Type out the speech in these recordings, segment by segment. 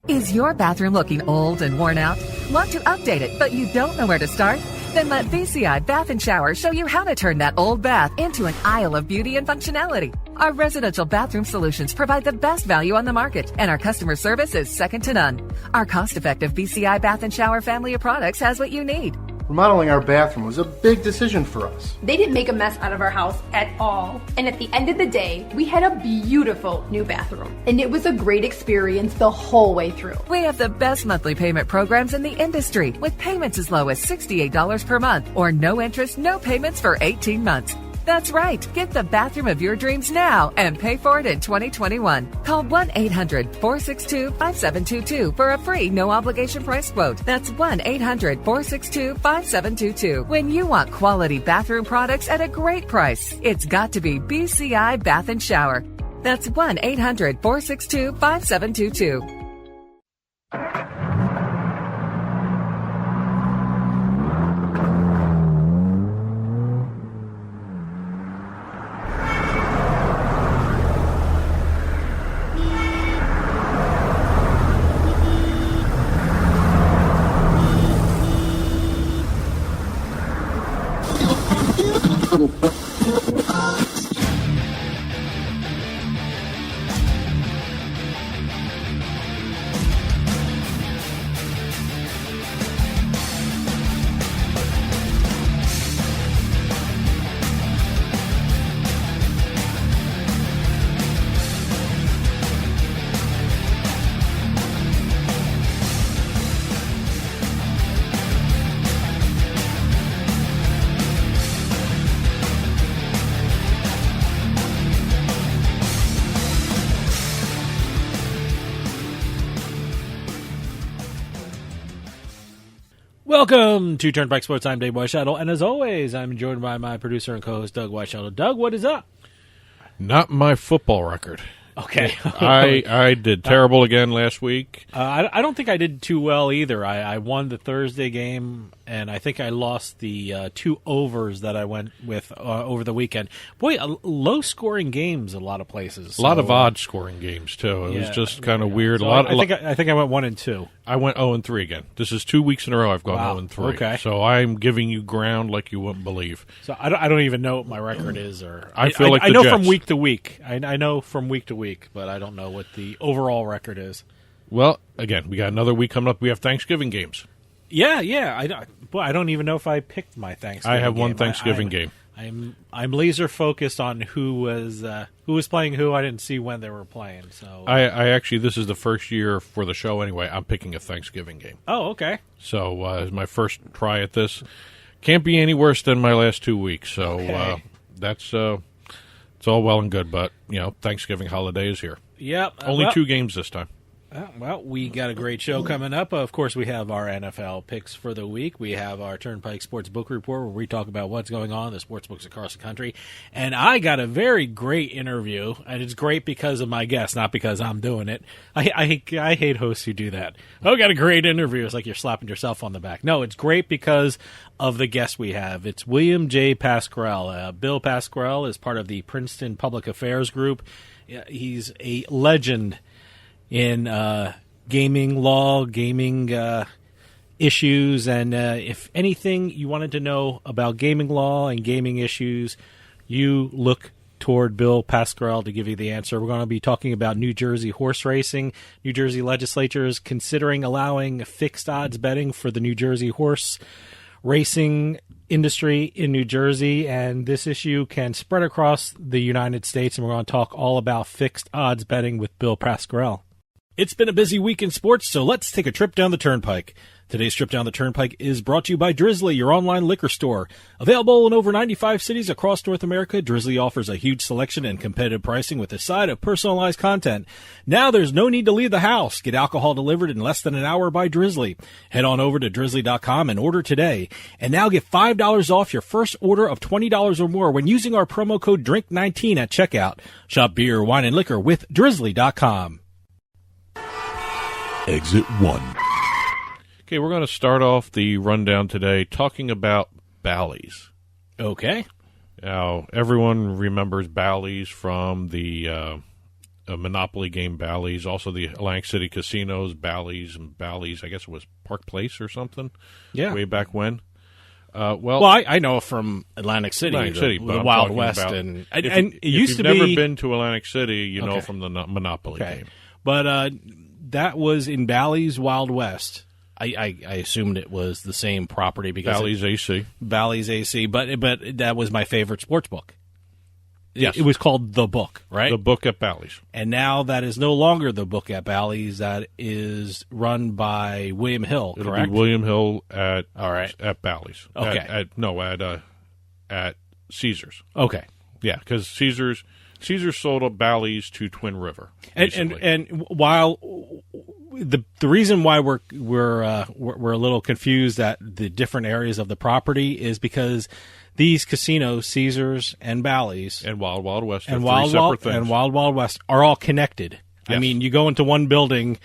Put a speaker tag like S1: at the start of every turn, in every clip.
S1: Is your bathroom looking old and worn out? Want to update it, but you don't know where to start? Then let VCI Bath & Shower show you how to turn that old bath into an aisle of beauty and functionality. Our residential bathroom solutions provide the best value on the market, and our customer service is second to none. Our cost-effective VCI Bath & Shower family of products has what you need.
S2: Remodeling our bathroom was a big decision for us.
S3: They didn't make a mess out of our house at all. And at the end of the day, we had a beautiful new bathroom. And it was a great experience the whole way through.
S1: We have the best monthly payment programs in the industry, with payments as low as $68 per month, or no interest, no payments for 18 months. That's right. Get the bathroom of your dreams now and pay for it in 2021. Call 1-800-462-5722 for a free no-obligation price quote. That's 1-800-462-5722. When you want quality bathroom products at a great price, it's got to be BCI Bath & Shower. That's 1-800-462-5722.
S4: Welcome to Turnpike Sports. I'm Dave Weishuttle, and as always, I'm joined by my producer and co-host, Doug Weishuttle. Doug, what is up?
S5: Not my football record.
S4: Okay.
S5: I did terrible again last week.
S4: I don't think I did too well either. I won the Thursday game, and I think I lost the two overs that I went with over the weekend. Boy, low-scoring games a lot of places.
S5: A lot of odd-scoring games, too. It was just kind of weird.
S4: So I think I went 1-2.
S5: I went 0-3 again. This is 2 weeks in a row I've gone 0-3.
S4: Okay.
S5: So I'm giving you ground like you wouldn't believe.
S4: So I don't even know what my record is.
S5: I feel like
S4: I know
S5: Jets.
S4: from week to week. I know from week to week, but I don't know what the overall record is.
S5: Well, again, we got another week coming up. We have Thanksgiving games.
S4: Yeah. I don't even know if I picked my Thanksgiving game.
S5: I have one Thanksgiving game.
S4: I'm laser focused on who was playing who. I didn't see when they were playing. So
S5: I actually, this is the first year for the show anyway. I'm picking a Thanksgiving game.
S4: Oh, okay.
S5: So it's my first try at this. Can't be any worse than my last 2 weeks. So that's it's all well and good, but Thanksgiving holiday is here.
S4: Yep.
S5: Only 2 games this time.
S4: Well, we got a great show coming up. Of course, we have our NFL picks for the week. We have our Turnpike Sports Book Report, where we talk about what's going on in the sports books across the country. And I got a very great interview, and it's great because of my guest, not because I'm doing it. I hate hosts who do that. Oh, got a great interview. It's like you're slapping yourself on the back. No, it's great because of the guest we have. It's William J Pascrell. Bill Pascrell is part of the Princeton Public Affairs Group. He's a legend in gaming law, gaming issues, and if anything you wanted to know about gaming law and gaming issues, you look toward Bill Pascrell to give you the answer. We're going to be talking about New Jersey horse racing. New Jersey legislature is considering allowing fixed odds betting for the New Jersey horse racing industry in New Jersey, and this issue can spread across the United States, and we're going to talk all about fixed odds betting with Bill Pascrell. It's been a busy week in sports, so let's take a trip down the Turnpike. Today's trip down the Turnpike is brought to you by Drizzly, your online liquor store. Available in over 95 cities across North America, Drizzly offers a huge selection and competitive pricing with a side of personalized content. Now there's no need to leave the house. Get alcohol delivered in less than an hour by Drizzly. Head on over to drizzly.com and order today. And now get $5 off your first order of $20 or more when using our promo code DRINK19 at checkout. Shop beer, wine, and liquor with drizzly.com.
S6: Exit 1.
S5: Okay, we're going to start off the rundown today talking about Bally's.
S4: Okay.
S5: Now, everyone remembers Bally's from the a Monopoly game, Bally's. Also the Atlantic City casinos, Bally's and Bally's. I guess it was Park Place or something.
S4: Yeah.
S5: Way back when.
S4: Well, I know from Atlantic City,
S5: but
S4: the
S5: I'm
S4: Wild
S5: talking
S4: West,
S5: about
S4: and
S5: if
S4: it used
S5: you've
S4: to
S5: never
S4: be.
S5: been to Atlantic City, you know
S4: Okay.
S5: from the Monopoly
S4: Okay,
S5: game.
S4: but that was in Bally's Wild West. I assumed it was the same property because
S5: Bally's AC.
S4: Bally's AC, but that was my favorite sports book.
S5: Yes.
S4: It was called The Book, right?
S5: The book at Bally's.
S4: And now that is no longer The Book at Bally's. That is run by William Hill,
S5: It'll
S4: correct?
S5: be William Hill at
S4: Bally's.
S5: Okay.
S4: Okay.
S5: At Caesars.
S4: Okay.
S5: Yeah, because Caesars sold up Bally's to Twin River. Recently.
S4: And while the reason why we're a little confused at the different areas of the property is because these casinos, Caesars and Bally's
S5: and Wild Wild West are
S4: and
S5: three separate things.
S4: and Wild Wild West are all connected. I
S5: Yes.
S4: mean, you go into one building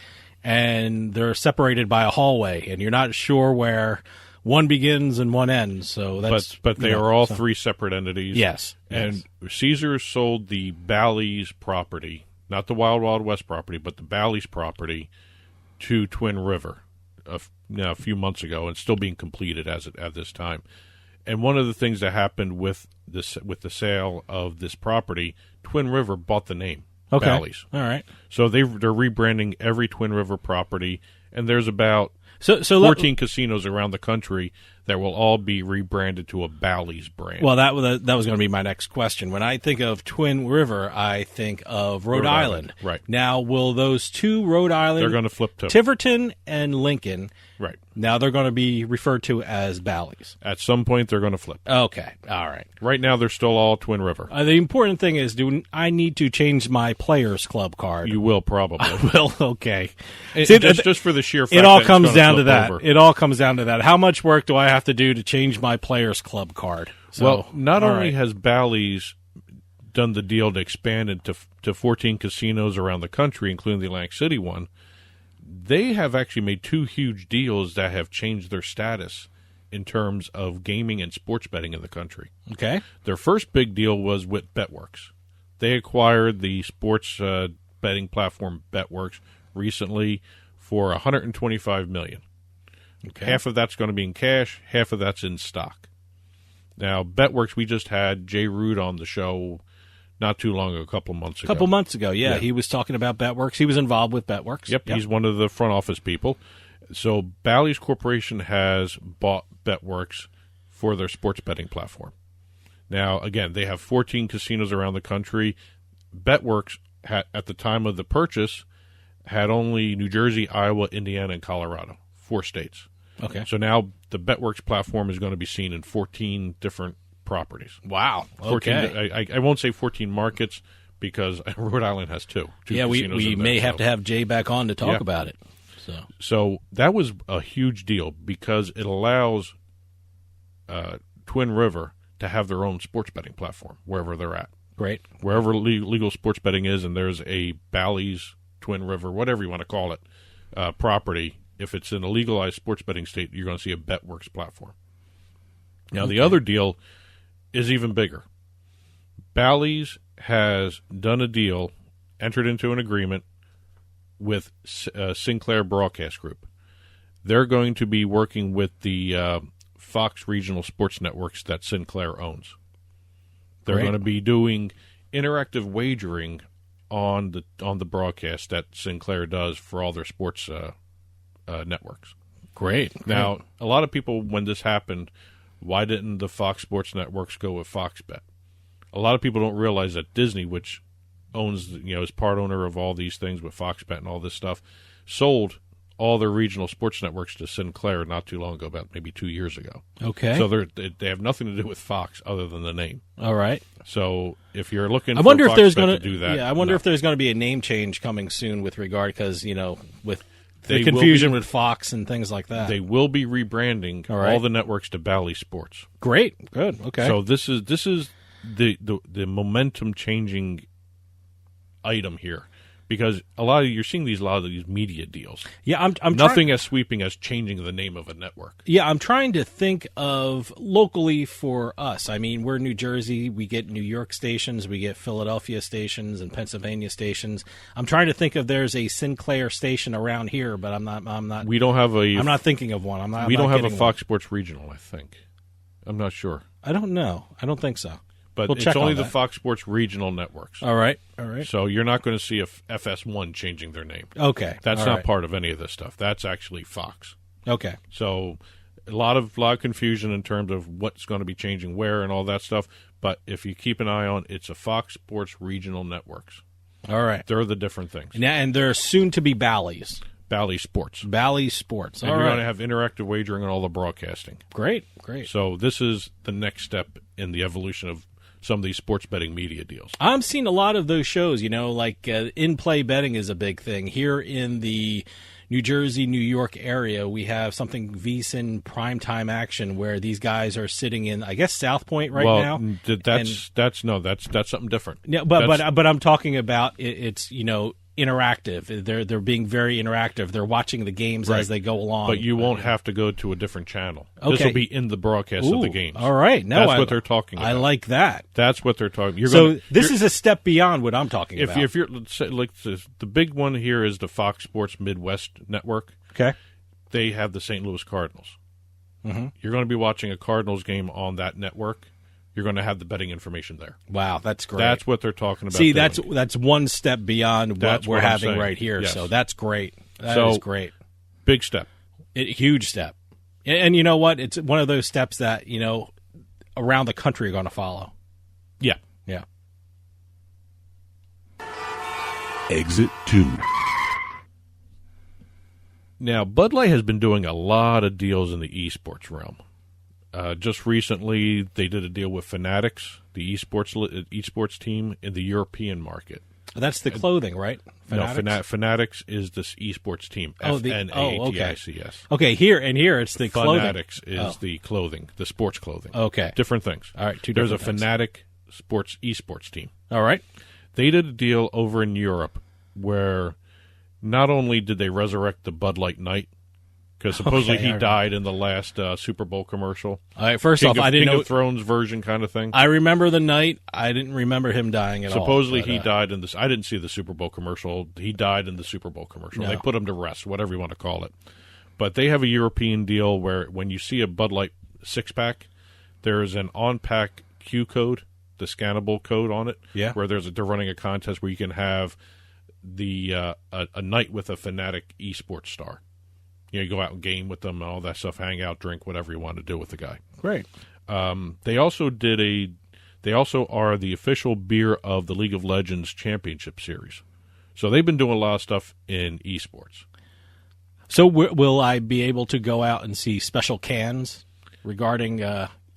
S4: and they're separated by a hallway, and you're not sure where one begins and one ends. So that's
S5: but they are all three separate entities.
S4: Yes.
S5: And Caesars sold the Bally's property, not the Wild Wild West property, but the Bally's property to Twin River a few months ago, and still being completed at this time. And one of the things that happened with the sale of this property, Twin River bought the name Bally's.
S4: All right.
S5: So they're rebranding every Twin River property, and there's about
S4: So
S5: 14 casinos around the country that will all be rebranded to a Bally's brand.
S4: Well, that was going to be my next question. When I think of Twin River, I think of Rhode Island.
S5: Right.
S4: Now, will those two Rhode Island...
S5: They're going to flip to...
S4: Tiverton and Lincoln.
S5: Right.
S4: Now they're going to be referred to as Bally's.
S5: At some point, they're going to flip.
S4: Okay. All right.
S5: Right now, they're still all Twin River.
S4: The important thing is, do I need to change my Players Club card?
S5: You will probably.
S4: Well, okay.
S5: Just for the sheer fact
S4: it all
S5: that
S4: comes
S5: it's gonna
S4: down to
S5: flip
S4: that.
S5: over.
S4: It all comes down to that. How much work do I have to do to change my Players Club card? So,
S5: Well, not
S4: all
S5: only
S4: right.
S5: has Bally's done the deal to expand it to 14 casinos around the country, including the Atlantic City one, they have actually made two huge deals that have changed their status in terms of gaming and sports betting in the country.
S4: Okay.
S5: Their first big deal was with BetWorks. They acquired the sports betting platform BetWorks recently for $125 million.
S4: Okay.
S5: Half of that's going to be in cash, half of that's in stock. Now, BetWorks, we just had Jay Root on the show not too long ago, a couple of months ago.
S4: Yeah. He was talking about BetWorks. He was involved with BetWorks.
S5: Yep, he's one of the front office people. So Bally's Corporation has bought BetWorks for their sports betting platform. Now, again, they have 14 casinos around the country. BetWorks, at the time of the purchase, had only New Jersey, Iowa, Indiana, and Colorado, 4 states.
S4: Okay.
S5: So now the BetWorks platform is going to be seen in 14 different properties.
S4: Wow.
S5: 14,
S4: Okay.
S5: I won't say 14 markets because Rhode Island has two
S4: Yeah,
S5: casinos
S4: we
S5: in there,
S4: may
S5: so.
S4: have to have Jay back on to talk
S5: Yeah.
S4: about it.
S5: So that was a huge deal because it allows Twin River to have their own sports betting platform wherever they're at.
S4: Great.
S5: Wherever legal sports betting is, and there's a Bally's, Twin River, whatever you want to call it, property, if it's in a legalized sports betting state, you're going to see a BetWorks platform. Now, the other deal is even bigger. Bally's has done a deal, entered into an agreement with Sinclair Broadcast Group. They're going to be working with the Fox regional sports networks that Sinclair owns. They're
S4: Great.
S5: going to be doing interactive wagering on the broadcast that Sinclair does for all their sports networks.
S4: Great.
S5: Now, a lot of people, when this happened, why didn't the Fox Sports networks go with Fox Bet? A lot of people don't realize that Disney, which owns, is part owner of all these things with Fox Bet and all this stuff, sold all their regional sports networks to Sinclair not too long ago, about maybe 2 years ago.
S4: Okay.
S5: So they have nothing to do with Fox other than the name.
S4: All right.
S5: So if you're looking
S4: I
S5: for
S4: wonder if
S5: Fox
S4: there's
S5: Bet
S4: going
S5: to do that,
S4: Yeah, I wonder
S5: no.
S4: if there's going to be a name change coming soon with regard because with
S5: They
S4: the
S5: will
S4: confusion
S5: be-
S4: with Fox and things like that.
S5: They will be rebranding
S4: All right.
S5: all the networks to Bally Sports.
S4: Great. Good. Okay.
S5: So this is the momentum changing item here, Because you're seeing a lot of these media deals.
S4: Yeah, I'm
S5: nothing as sweeping as changing the name of a network.
S4: Yeah, I'm trying to think of locally for us. I mean, we're New Jersey. We get New York stations. We get Philadelphia stations and Pennsylvania stations. I'm trying to think if there's a Sinclair station around here, but I'm not.
S5: We don't have a.
S4: I'm not thinking of one.
S5: We don't have a Fox Sports Regional, I think. I'm not sure.
S4: I don't know. I don't think so.
S5: But
S4: we'll
S5: it's only the Fox Sports Regional networks.
S4: All right.
S5: So you're not going to see a FS1 changing their name.
S4: Okay.
S5: That's not part of any of this stuff. That's actually Fox.
S4: Okay.
S5: So a lot of confusion in terms of what's going to be changing where and all that stuff. But if you keep an eye on, it's a Fox Sports Regional networks.
S4: All right.
S5: They're the different things.
S4: And they're soon to be Bally's.
S5: Bally Sports.
S4: Bally Sports.
S5: And you're going to have interactive wagering on all the broadcasting.
S4: Great.
S5: So this is the next step in the evolution of some of these sports betting media deals.
S4: I'm seeing a lot of those shows, like in-play betting is a big thing. Here in the New Jersey, New York area, we have something VSiN primetime action where these guys are sitting in, I guess, South Point now.
S5: That's something different.
S4: Yeah, but I'm talking about it's interactive. They're being very interactive. They're watching the games as they go along.
S5: But you won't have to go to a different channel.
S4: Okay.
S5: This will be in the broadcast of the games.
S4: All right.
S5: That's what they're talking about.
S4: I like that.
S5: That's what they're talking about.
S4: This is a step beyond what I'm talking about.
S5: If you're, let's say, like the big one here is the Fox Sports Midwest Network.
S4: Okay.
S5: They have the St. Louis Cardinals.
S4: Mm-hmm.
S5: You're going to be watching a Cardinals game on that network. You're going to have the betting information there.
S4: Wow, that's great.
S5: That's what they're talking about.
S4: See,
S5: doing.
S4: that's one step beyond what we're having right here.
S5: Yes.
S4: So that's great. That is great.
S5: Big step.
S4: Huge step. And you know what? It's one of those steps that, around the country are going to follow.
S5: Yeah.
S4: Yeah.
S6: Exit 2.
S5: Now, Bud Light has been doing a lot of deals in the esports realm. Just recently, they did a deal with Fanatics, the esports team in the European market.
S4: That's the clothing, right?
S5: Fanatics? No, Fanatics is this esports team. F-N-A-T-I-C-S.
S4: Okay, here it's the clothing.
S5: Fanatics is the clothing, the sports clothing.
S4: Okay.
S5: Different things.
S4: All right,
S5: There's a
S4: things.
S5: Fanatic esports team.
S4: All right.
S5: They did a deal over in Europe where not only did they resurrect the Bud Light Knight, because supposedly he died in the last Super Bowl commercial.
S4: All right, first off, I didn't know
S5: King of Thrones version kind of thing.
S4: I remember the night. I didn't remember him dying at all.
S5: Supposedly he died in this. I didn't see the Super Bowl commercial. He died in the Super Bowl commercial.
S4: No.
S5: They put him to rest, whatever you want to call it. But they have a European deal where when you see a Bud Light 6-pack, there is an on-pack Q code, the scannable code on it.
S4: Yeah.
S5: Where they're running a contest where you can have the a night with a Fanatic esports star. You go out and game with them and all that stuff, hang out, drink, whatever you want to do with the guy.
S4: Great.
S5: They also are the official beer of the League of Legends Championship Series. So they've been doing a lot of stuff in esports.
S4: So will I be able to go out and see special cans regarding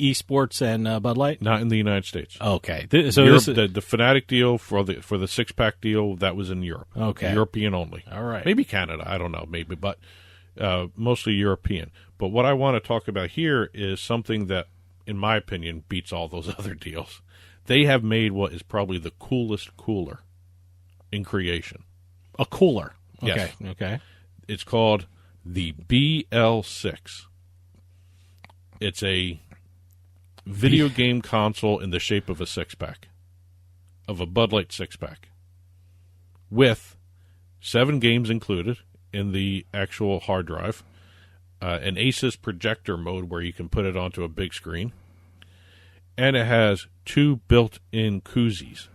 S4: esports and Bud Light?
S5: Not in the United States.
S4: Okay.
S5: Europe, the Fanatic deal for the 6-pack deal, that was in Europe.
S4: Okay.
S5: European only.
S4: All right.
S5: Maybe Canada. I don't know. Maybe, but mostly European. But what I want to talk about here is something that, in my opinion, beats all those other deals. They have made what is probably the coolest cooler in creation.
S4: A cooler. Okay.
S5: Yes.
S4: Okay.
S5: It's called the BL6. It's a video game console in the shape of a 6-pack, of a Bud Light 6-pack, with 7 games included in the actual hard drive, an Asus projector mode where you can put it onto a big screen, and it has 2 built-in koozies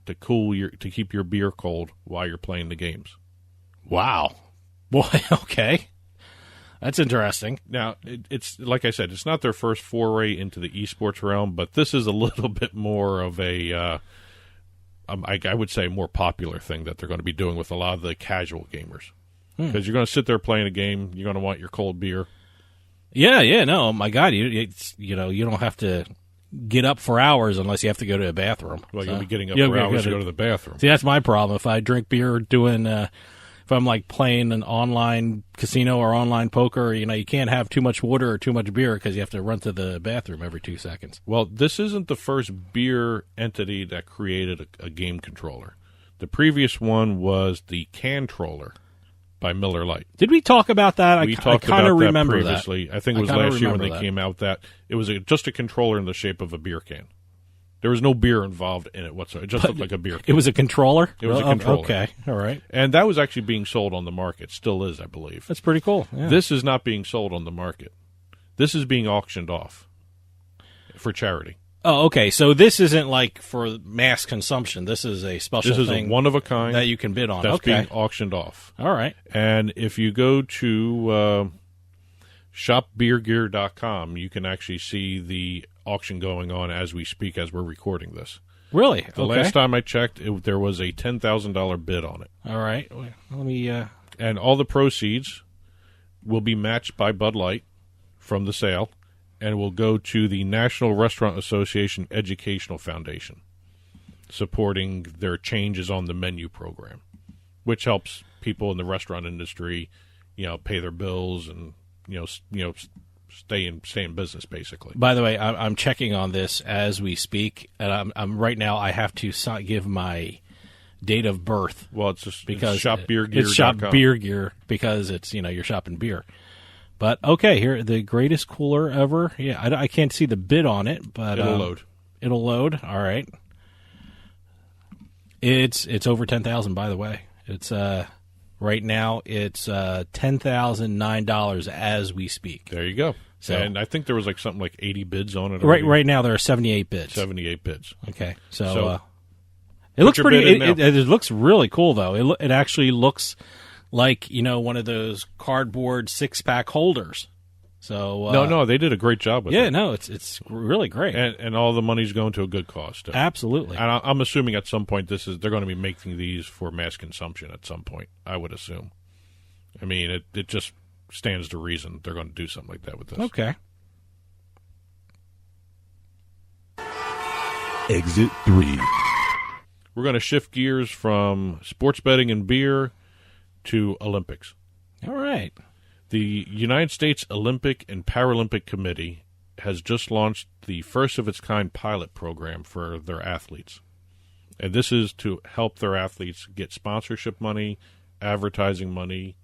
S5: to keep your beer cold while you're playing the games.
S4: Wow. Boy, okay. That's interesting.
S5: Now, it's like I said, it's not their first foray into the esports realm, but this is a little bit more of a, I would say, more popular thing that they're going to be doing with a lot of the casual gamers. Because you're going to sit there playing a game, you're going to want your cold beer.
S4: Yeah, no, my God, you don't have to get up for hours unless you have to go to a bathroom.
S5: Well, you'll be getting up for hours to go to the bathroom.
S4: See, that's my problem. If I drink beer if I'm like playing an online casino or online poker, you can't have too much water or too much beer because you have to run to the bathroom every 2 seconds.
S5: Well, this isn't the first beer entity that created a game controller. The previous one was the Can-Troller by Miller Lite.
S4: Did we talk about that?
S5: We
S4: I
S5: talked
S4: kind of
S5: about that
S4: remember
S5: previously.
S4: that.
S5: I think it was last year when they
S4: that.
S5: came out that it was just a controller in the shape of a beer can. There was no beer involved in it whatsoever. It just looked like a beer can.
S4: It was a controller?
S5: It was a controller.
S4: Okay, all right.
S5: And that was actually being sold on the market. Still is, I believe.
S4: That's pretty cool. Yeah.
S5: This is not being sold on the market. This is being auctioned off for charity.
S4: Oh, okay. So this isn't like for mass consumption. This is a special
S5: This is
S4: thing
S5: a one-of-a-kind
S4: that you can bid on.
S5: that's
S4: Okay.
S5: being auctioned off.
S4: All right.
S5: And if you go to shopbeergear.com, you can actually see the auction going on as we speak, as we're recording this.
S4: Really?
S5: The last time I checked, there was a $10,000 bid on it.
S4: All right. Let me...
S5: And all the proceeds will be matched by Bud Light from the sale, and will go to the National Restaurant Association Educational Foundation, supporting their Changes on the Menu program, which helps people in the restaurant industry, pay their bills and stay in business, basically.
S4: By the way, I'm checking on this as we speak, and I'm right now. I have to give my date of birth.
S5: Well, it's just
S4: because
S5: it's shopbeergear.com.
S4: It's Shop Beer Gear because it's you're shopping beer. But okay, here the greatest cooler ever. Yeah, I can't see the bid on it, but
S5: It'll load.
S4: It'll load. All right. It's over 10,000. By the way, it's right now it's $10,009 as we speak.
S5: There you go.
S4: So,
S5: and I think there was something like 80 bids on it.
S4: Right now there are 78 bids.
S5: 78 bids.
S4: Okay, so it looks pretty. It looks really cool though. It actually looks like one of those cardboard 6-pack holders. So
S5: no, they did a great job with it.
S4: Yeah, no, it's really great,
S5: and all the money's going to a good cause. Too.
S4: Absolutely.
S5: And I'm assuming at some point they're going to be making these for mass consumption at some point. I would assume. I mean, it just stands to reason they're going to do something like that with this.
S4: Okay.
S6: Exit 3.
S5: We're going to shift gears from sports betting and beer to Olympics.
S4: All right.
S5: The United States Olympic and Paralympic Committee has just launched the first of its kind pilot program for their athletes. And this is to help their athletes get sponsorship money, advertising money,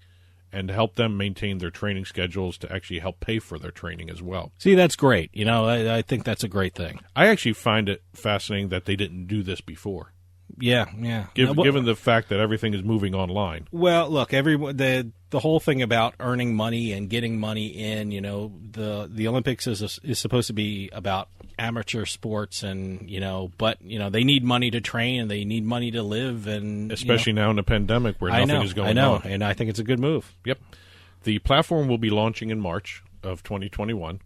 S5: and to help them maintain their training schedules to actually help pay for their training as well.
S4: See, that's great. I think that's a great thing.
S5: I actually find it fascinating that they didn't do this before.
S4: Yeah.
S5: Given the fact that everything is moving online.
S4: Well, look, the whole thing about earning money and getting money in, the Olympics is supposed to be about amateur sports, and but they need money to train and they need money to live, and
S5: especially now in the pandemic where nothing is going on.
S4: And I think it's a good move.
S5: Yep, the platform will be launching in March of 2021,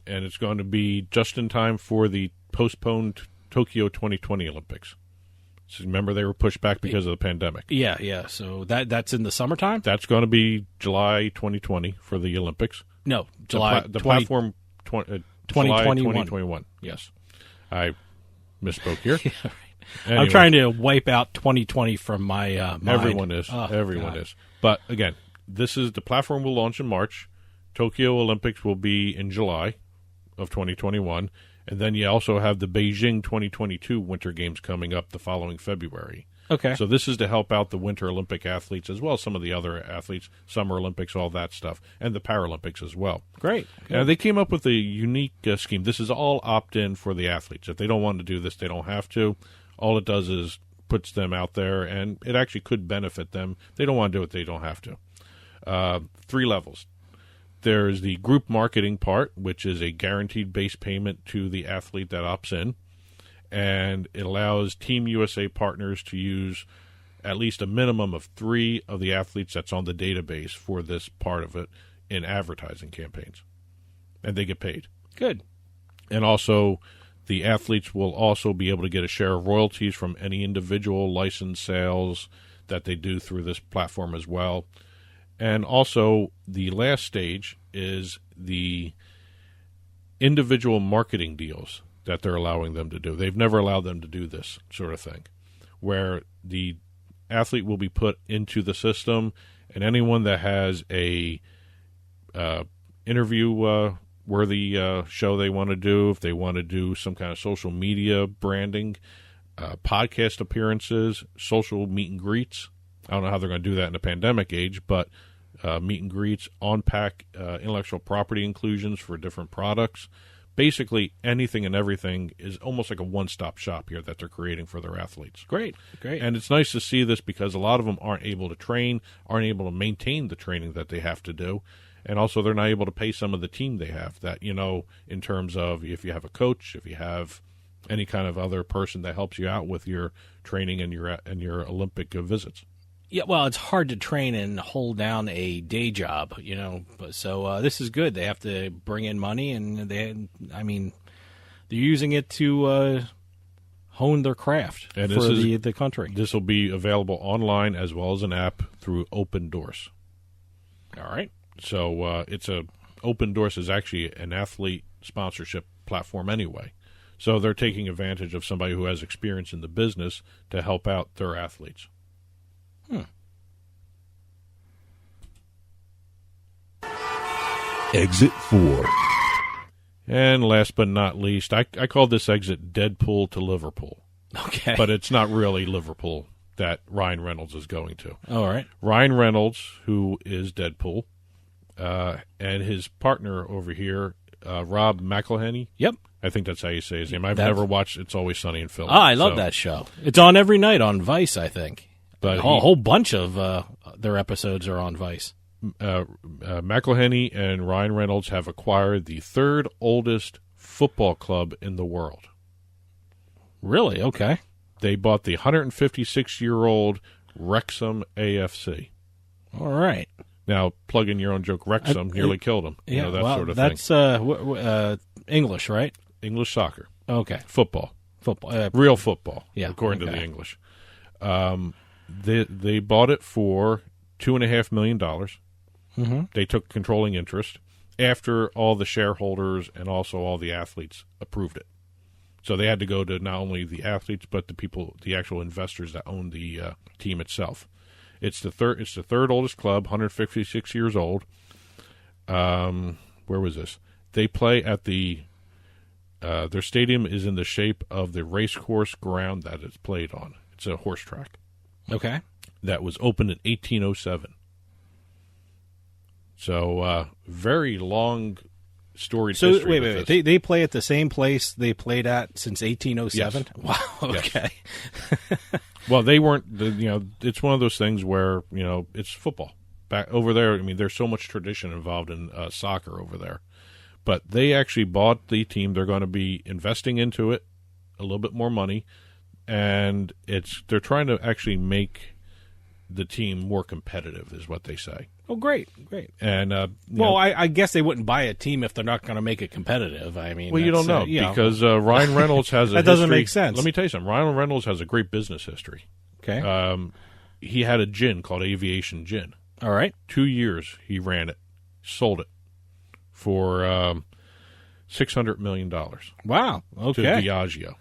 S5: and it's going to be just in time for the postponed Tokyo 2020 Olympics. So remember, they were pushed back because of the pandemic.
S4: Yeah. So that's in the summertime?
S5: That's going to be July 2020 for the Olympics.
S4: No, July.
S5: The platform 2021. Yes. I misspoke here.
S4: Yeah, right.
S5: Anyway,
S4: I'm trying to wipe out 2020 from my mind.
S5: Everyone is.
S4: Oh,
S5: Everyone
S4: God.
S5: is. But again, the platform will launch in March. Tokyo Olympics will be in July of 2021. And then you also have the Beijing 2022 Winter Games coming up the following February.
S4: Okay.
S5: So this is to help out the Winter Olympic athletes as well as some of the other athletes, Summer Olympics, all that stuff, and the Paralympics as well.
S4: Great.
S5: They came up with a unique scheme. This is all opt-in for the athletes. If they don't want to do this, they don't have to. All it does is puts them out there, and it actually could benefit them. If they don't want to do it, they don't have to. 3 levels. There's the group marketing part, which is a guaranteed base payment to the athlete that opts in. And it allows Team USA partners to use at least a minimum of 3 of the athletes that's on the database for this part of it in advertising campaigns. And they get paid.
S4: Good.
S5: And also, the athletes will also be able to get a share of royalties from any individual license sales that they do through this platform as well. And also, the last stage is the individual marketing deals that they're allowing them to do. They've never allowed them to do this sort of thing, where the athlete will be put into the system, and anyone that has a interview-worthy show they want to do, if they want to do some kind of social media branding, podcast appearances, social meet and greets. I don't know how they're going to do that in the pandemic age, but meet and greets, on-pack intellectual property inclusions for different products. Basically, anything and everything is almost like a one-stop shop here that they're creating for their athletes.
S4: Great.
S5: And it's nice to see this because a lot of them aren't able to train, aren't able to maintain the training that they have to do. And also they're not able to pay some of the team they have that, in terms of if you have a coach, if you have any kind of other person that helps you out with your training and your Olympic visits.
S4: Yeah, well, it's hard to train and hold down a day job, So this is good. They have to bring in money, and they're using it to hone their craft for the country.
S5: This will be available online as well as an app through Open Doors.
S4: All right.
S5: So Open Doors is actually an athlete sponsorship platform anyway. So they're taking advantage of somebody who has experience in the business to help out their athletes.
S6: Exit 4.
S5: And last but not least, I call this exit Deadpool to Liverpool.
S4: Okay.
S5: But it's not really Liverpool that Ryan Reynolds is going to.
S4: All right.
S5: Ryan Reynolds, who is Deadpool, and his partner over here, Rob McElhenney.
S4: Yep.
S5: I think that's how you say his name. I've never watched It's Always Sunny in Philly.
S4: I love that show. It's on every night on Vice, I think.
S5: But
S4: a whole bunch of their episodes are on Vice.
S5: McElhenney and Ryan Reynolds have acquired the third oldest football club in the world.
S4: Really? Okay.
S5: They bought the 156-year-old Wrexham AFC.
S4: All right.
S5: Now, plug in your own joke. Wrexham nearly killed them.
S4: Yeah,
S5: That sort of
S4: that's,
S5: thing.
S4: That's English, right?
S5: English soccer.
S4: Okay.
S5: Football.
S4: Football.
S5: Real football,
S4: yeah,
S5: according to the English. They bought it for $2.5 million.
S4: Mm-hmm.
S5: They took controlling interest after all the shareholders and also all the athletes approved it. So they had to go to not only the athletes but the actual investors that own the team itself. It's the third oldest club, 156 years old. Where was this? They play at their stadium is in the shape of the racecourse ground that it's played on. It's a horse track.
S4: Okay.
S5: That was opened in 1807. So, very long storied history.
S4: Wait. They play at the same place they played at since 1807?
S5: Yes.
S4: Wow, okay.
S5: Yes. Well, they weren't, it's one of those things where, it's football. Back over there, there's so much tradition involved in soccer over there. But they actually bought the team. They're going to be investing into it, a little bit more money, and they're trying to actually make the team more competitive, is what they say.
S4: Oh, great.
S5: And
S4: I guess they wouldn't buy a team if they're not going to make it competitive.
S5: You don't know because Ryan Reynolds has a
S4: that doesn't make sense.
S5: Let me tell you something. Ryan Reynolds has a great business history.
S4: Okay.
S5: He had a gin called Aviation Gin.
S4: All right.
S5: 2 years he ran it, sold it for $600 million.
S4: Wow. Okay.
S5: To Diageo.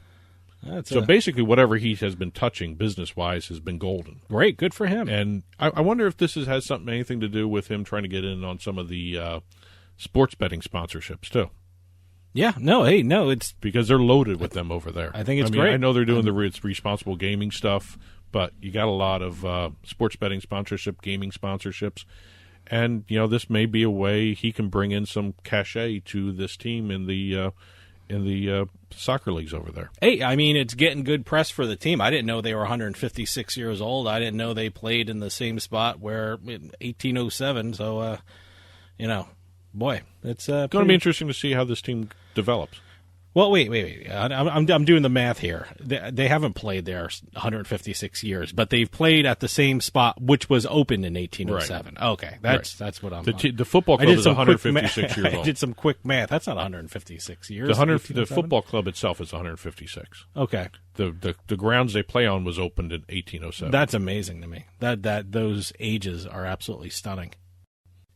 S5: So basically, whatever he has been touching business-wise has been golden.
S4: Great, good for him.
S5: And I wonder if this has anything to do with him trying to get in on some of the sports betting sponsorships too.
S4: Yeah, it's
S5: because they're loaded with them over there.
S4: I think it's great.
S5: I know they're doing the responsible gaming stuff, but you got a lot of sports betting sponsorship, gaming sponsorships, and this may be a way he can bring in some cachet to this team in the soccer leagues over there.
S4: Hey, it's getting good press for the team. I didn't know they were 156 years old. I didn't know they played in the same spot where in 1807. So, boy, it's
S5: going to be interesting to see how this team develops.
S4: Well, wait. I'm doing the math here. They haven't played there 156 years, but they've played at the same spot, which was opened in 1807. Right. Okay, that's what I'm.
S5: The football club is 156 years old.
S4: I did some quick math. That's not 156 years.
S5: The football club itself is 156.
S4: Okay.
S5: The grounds they play on was opened in 1807.
S4: That's amazing to me. That those ages are absolutely stunning.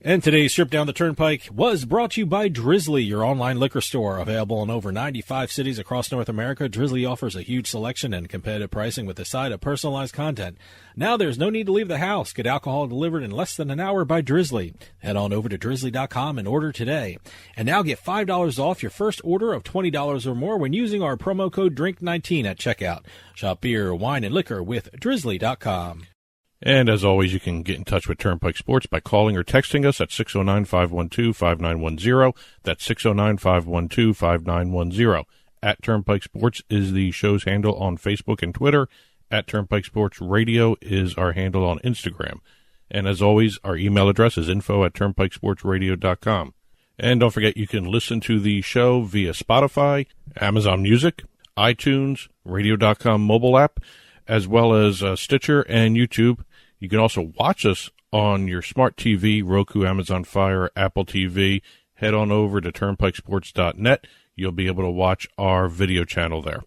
S4: And today's trip down the Turnpike was brought to you by Drizzly, your online liquor store. Available in over 95 cities across North America, Drizzly offers a huge selection and competitive pricing with a side of personalized content. Now there's no need to leave the house. Get alcohol delivered in less than an hour by Drizzly. Head on over to drizzly.com and order today. And now get $5 off your first order of $20 or more when using our promo code DRINK19 at checkout. Shop beer, wine, and liquor with drizzly.com.
S5: And as always, you can get in touch with Turnpike Sports by calling or texting us at 609-512-5910. That's 609-512-5910. At Turnpike Sports is the show's handle on Facebook and Twitter. At Turnpike Sports Radio is our handle on Instagram. And as always, our email address is info@turnpikesportsradio.com. And don't forget, you can listen to the show via Spotify, Amazon Music, iTunes, radio.com mobile app, as well as Stitcher and YouTube. You can also watch us on your smart TV, Roku, Amazon Fire, Apple TV. Head on over to turnpikesports.net. You'll be able to watch our video channel there.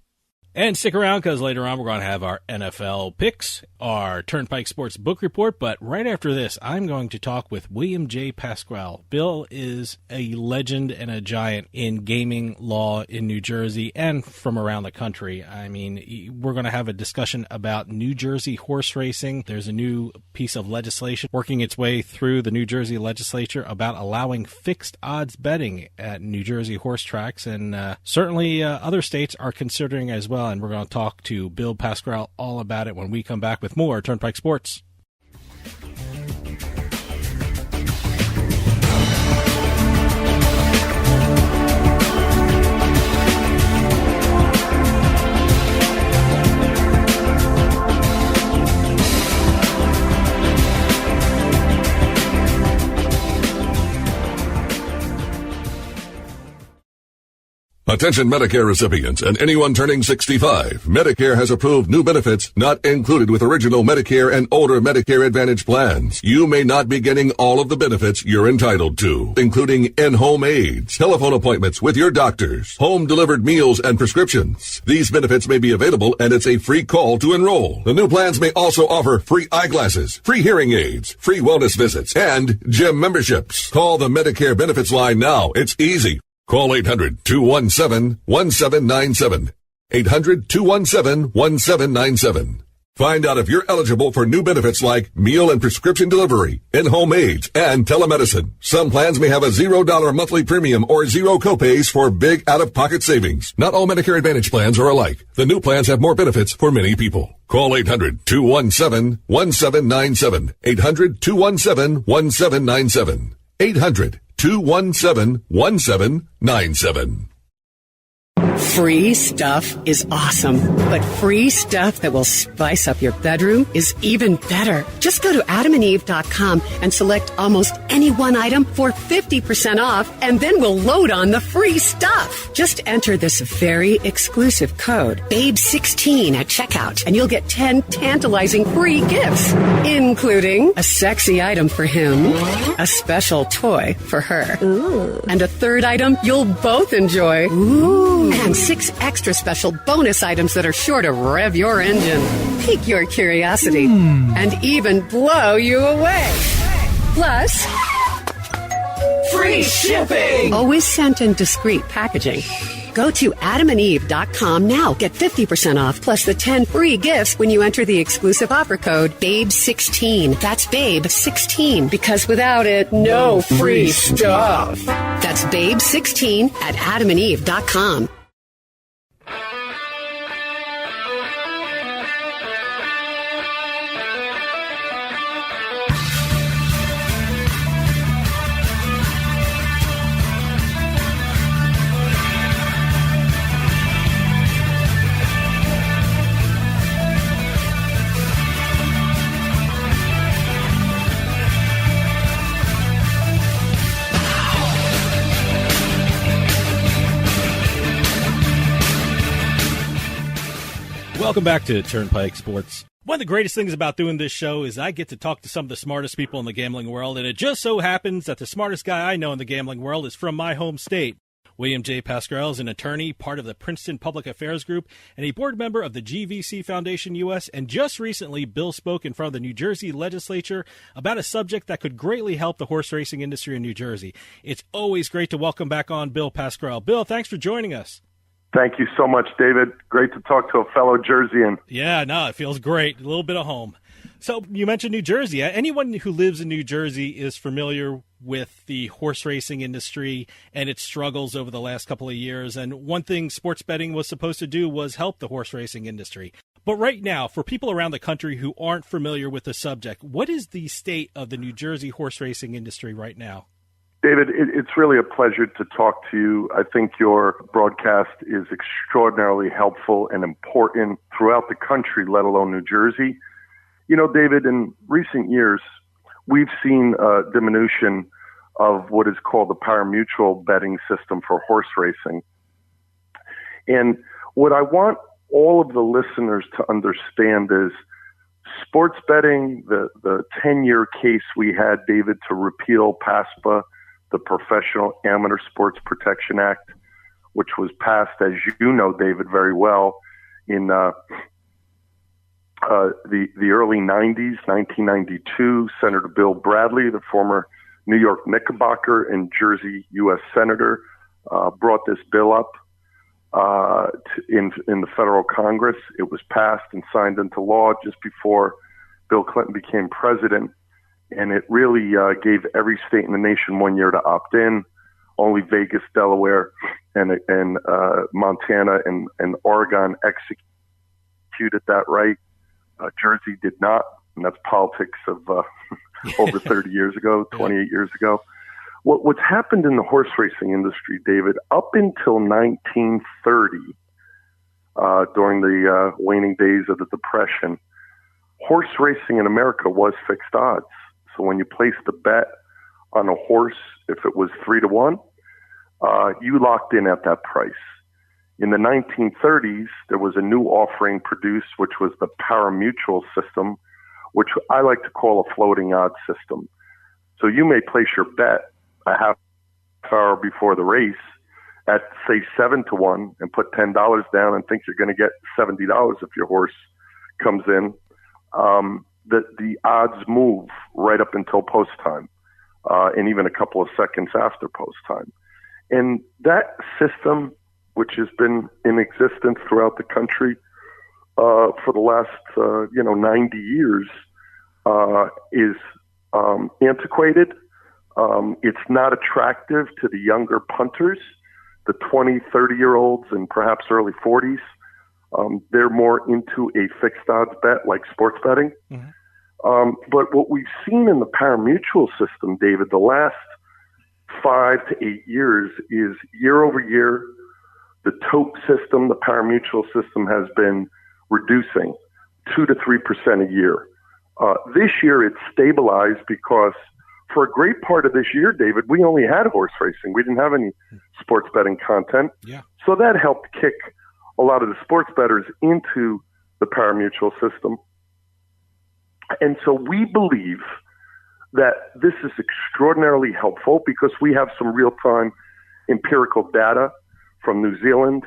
S4: And stick around because later on we're going to have our NFL picks, our Turnpike Sports Book Report. But right after this, I'm going to talk with William J Pascrell. Bill is a legend and a giant in gaming law in New Jersey and from around the country. I mean, we're going to have a discussion about New Jersey horse racing. There's a new piece of legislation working its way through the New Jersey legislature about allowing fixed odds betting at New Jersey horse tracks. And certainly other states are considering as well. And we're going to talk to Bill Pascrell all about it when we come back with more Turnpike Sports.
S7: Attention Medicare recipients and anyone turning 65. Medicare has approved new benefits not included with original Medicare and older Medicare Advantage plans. You may not be getting all of the benefits you're entitled to, including in-home aids, telephone appointments with your doctors, home-delivered meals and prescriptions. These benefits may be available and it's a free call to enroll. The new plans may also offer free eyeglasses, free hearing aids, free wellness visits, and gym memberships. Call the Medicare benefits line now. It's easy. Call 800-217-1797. 800-217-1797. Find out if you're eligible for new benefits like meal and prescription delivery, in-home aids, and telemedicine. Some plans may have a $0 monthly premium or zero copays for big out-of-pocket savings. Not all Medicare Advantage plans are alike. The new plans have more benefits for many people. Call 800-217-1797. 800-217-1797. 800-217-1797.
S8: Free stuff is awesome, but free stuff that will spice up your bedroom is even better. Just go to adamandeve.com and select almost any one item for 50% off, and then we'll load on the free stuff. Just enter this very exclusive code, BABE16 at checkout, and you'll get 10 tantalizing free gifts, including a sexy item for him, a special toy for her, and a third item you'll both enjoy. And 6 extra special bonus items that are sure to rev your engine, pique your curiosity, and even blow you away. Plus, free shipping! Always sent in discreet packaging. Go to adamandeve.com now. Get 50% off plus the 10 free gifts when you enter the exclusive offer code BABE16. That's BABE16, because without it, no free stuff. That's BABE16 at adamandeve.com.
S4: Welcome back to Turnpike Sports. One of the greatest things about doing this show is I get to talk to some of the smartest people in the gambling world, and it just so happens that the smartest guy I know in the gambling world is from my home state. William J Pascrell is an attorney, part of the Princeton Public Affairs Group, and a board member of the GVC Foundation U.S. And just recently, Bill spoke in front of the New Jersey legislature about a subject that could greatly help the horse racing industry in New Jersey. It's always great to welcome back on Bill Pascrell. Bill, thanks for joining us.
S9: Thank you so much, David. Great to talk to a fellow Jerseyan.
S4: Yeah, no, it feels great. A little bit of home. So you mentioned New Jersey. Anyone who lives in New Jersey is familiar with the horse racing industry and its struggles over the last couple of years. And one thing sports betting was supposed to do was help the horse racing industry. But right now, for people around the country who aren't familiar with the subject, what is the state of the New Jersey horse racing industry right now?
S9: David, it's really a pleasure to talk to you. I think your broadcast is extraordinarily helpful and important throughout the country, let alone New Jersey. You know, David, in recent years, we've seen a diminution of what is called the pari-mutuel betting system for horse racing. And what I want all of the listeners to understand is sports betting, the 10-year case we had, David, to repeal PASPA, the Professional Amateur Sports Protection Act, which was passed, as you know, David, very well, in the early 90s, 1992. Senator Bill Bradley, the former New York Knickerbocker and Jersey U.S. Senator, brought this bill up in the federal Congress. It was passed and signed into law just before Bill Clinton became president. And it really gave every state in the nation 1 year to opt in. Only Vegas, Delaware, and Montana and Oregon executed that right. Jersey did not, and that's politics of over 30 years ago, 28 years ago. What's happened in the horse racing industry, David, up until 1930, during the waning days of the Depression, horse racing in America was fixed odds. So when you placed a bet on a horse, if it was 3-1, you locked in at that price. In the 1930s, there was a new offering produced, which was the pari-mutuel system, which I like to call a floating odds system. So you may place your bet a half hour before the race at, say, 7-1 and put $10 down and think you're going to get $70 if your horse comes in. The odds move right up until post time, and even a couple of seconds after post time. And that system, which has been in existence throughout the country for the last 90 years, is antiquated. It's not attractive to the younger punters, the 20, 30-year-olds and perhaps early 40s. They're more into a fixed odds bet like sports betting. Mm-hmm. But what we've seen in the pari-mutuel system, David, the last 5 to 8 years is year over year, the tote system, the pari-mutuel system has been reducing 2 to 3% a year. This year it's stabilized because for a great part of this year, David, we only had horse racing. We didn't have any sports betting content. Yeah. So that helped kick a lot of the sports bettors into the pari-mutuel system. And so we believe that this is extraordinarily helpful because we have some real-time empirical data from New Zealand,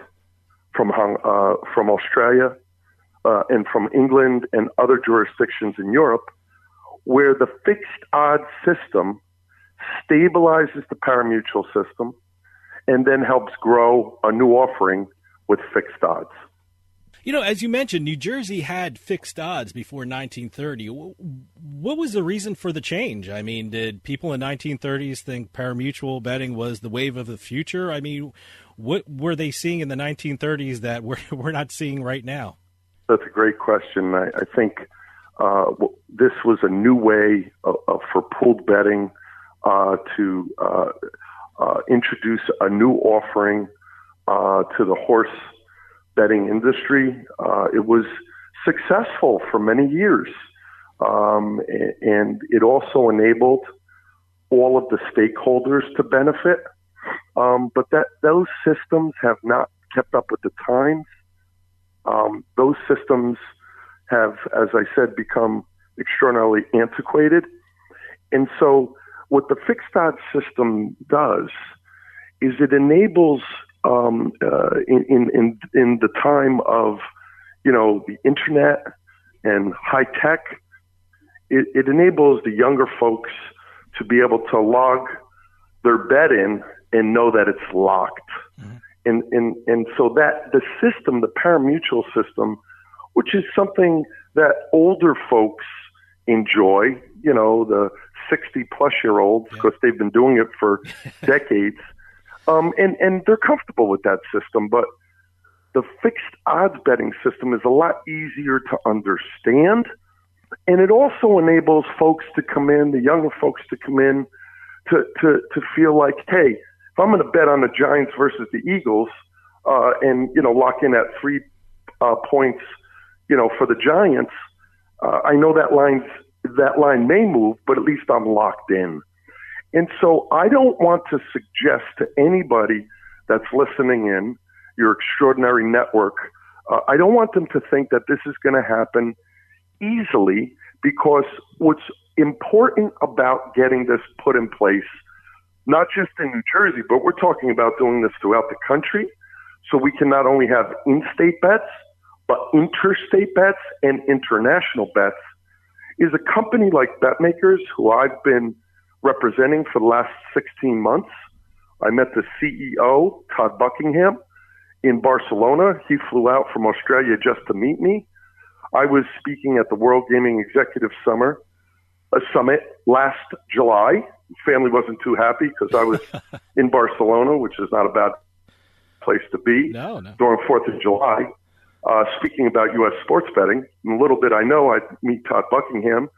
S9: from Australia, and from England and other jurisdictions in Europe, where the fixed odds system stabilizes the pari-mutuel system and then helps grow a new offering with fixed odds.
S4: You know, as you mentioned, New Jersey had fixed odds before 1930. What was the reason for the change? I mean, did people in 1930s think pari-mutuel betting was the wave of the future? I mean, what were they seeing in the 1930s that we're not seeing right now?
S9: That's a great question. I think this was a new way for pooled betting to introduce a new offering to the horse betting industry. It was successful for many years, and it also enabled all of the stakeholders to benefit. But those systems have not kept up with the times. Those systems have, as I said, become extraordinarily antiquated. And so what the fixed odds system does is it enables in the time of, the internet and high tech, it enables the younger folks to be able to log their bet in and know that it's locked. And so that the system, the pari-mutuel system, which is something that older folks enjoy, the 60-plus-year-olds, because they've been doing it for decades, and they're comfortable with that system. But the fixed odds betting system is a lot easier to understand, and it also enables folks to come in, the younger folks to come in, to feel like, hey, if I'm going to bet on the Giants versus the Eagles, and lock in at 3 points, for the Giants, I know that line may move, but at least I'm locked in. And so I don't want to suggest to anybody that's listening in, your extraordinary network, I don't want them to think that this is going to happen easily, because what's important about getting this put in place, not just in New Jersey, but we're talking about doing this throughout the country, so we can not only have in-state bets, but interstate bets and international bets, is a company like BetMakers, who I've been representing for the last 16 months. I met the CEO, Todd Buckingham, in Barcelona. He flew out from Australia just to meet me. I was speaking at the World Gaming Executive Summit last July. Family wasn't too happy because I was in Barcelona, which is not a bad place to be during 4th of July, speaking about U.S. sports betting. And a little bit I know, I meet Todd Buckingham,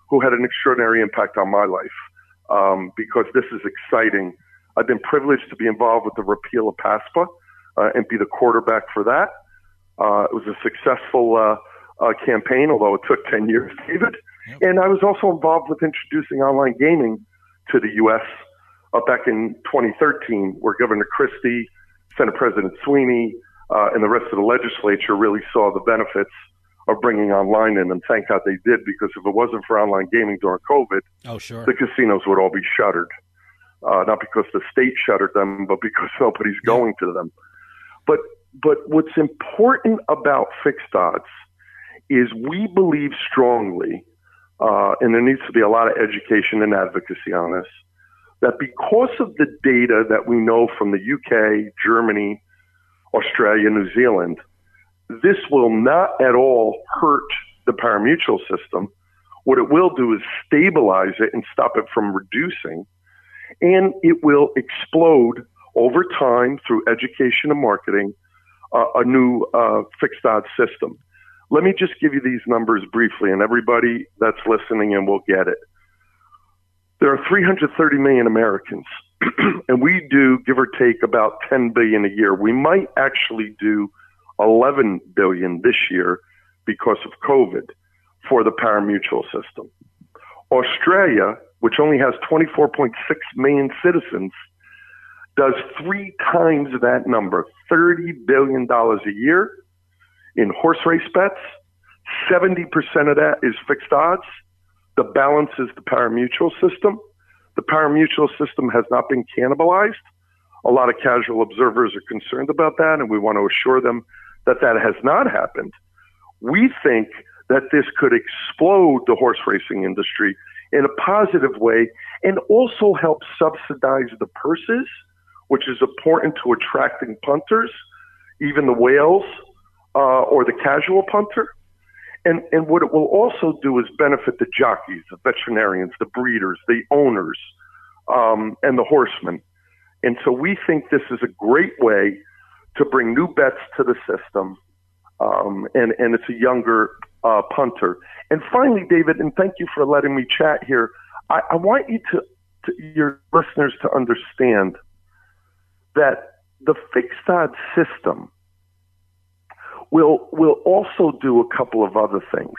S9: who had an extraordinary impact on my life, because this is exciting. I've been privileged to be involved with the repeal of PASPA and be the quarterback for that. It was a successful campaign, although it took 10 years, David. Yep. And I was also involved with introducing online gaming to the U.S. Back in 2013, where Governor Christie, Senate President Sweeney, and the rest of the legislature really saw the benefits of bringing online in, and thank God they did, because if it wasn't for online gaming during COVID, the casinos would all be shuttered. Not because the state shuttered them, but because nobody's going to them. But what's important about fixed odds is we believe strongly, and there needs to be a lot of education and advocacy on this, that because of the data that we know from the UK, Germany, Australia, New Zealand, this will not at all hurt the pari-mutuel system. What it will do is stabilize it and stop it from reducing, and it will explode over time through education and marketing, a new fixed odds system. Let me just give you these numbers briefly, and everybody that's listening in will get it. There are 330 million Americans, and we do, give or take, about 10 billion a year. We might actually do 11 billion this year because of COVID for the pari-mutuel system. Australia, which only has 24.6 million citizens, does 3 times that number, $30 billion a year in horse race bets. 70% of that is fixed odds. The balance is the pari-mutuel system. The pari-mutuel system has not been cannibalized. A lot of casual observers are concerned about that, and we want to assure them that that has not happened. We think that this could explode the horse racing industry in a positive way and also help subsidize the purses, which is important to attracting punters, even the whales or the casual punter. And what it will also do is benefit the jockeys, the veterinarians, the breeders, the owners, and the horsemen. And so we think this is a great way to bring new bets to the system, and it's a younger punter. And finally, David, and thank you for letting me chat here, I want you to your listeners to understand that the fixed odds system will also do a couple of other things.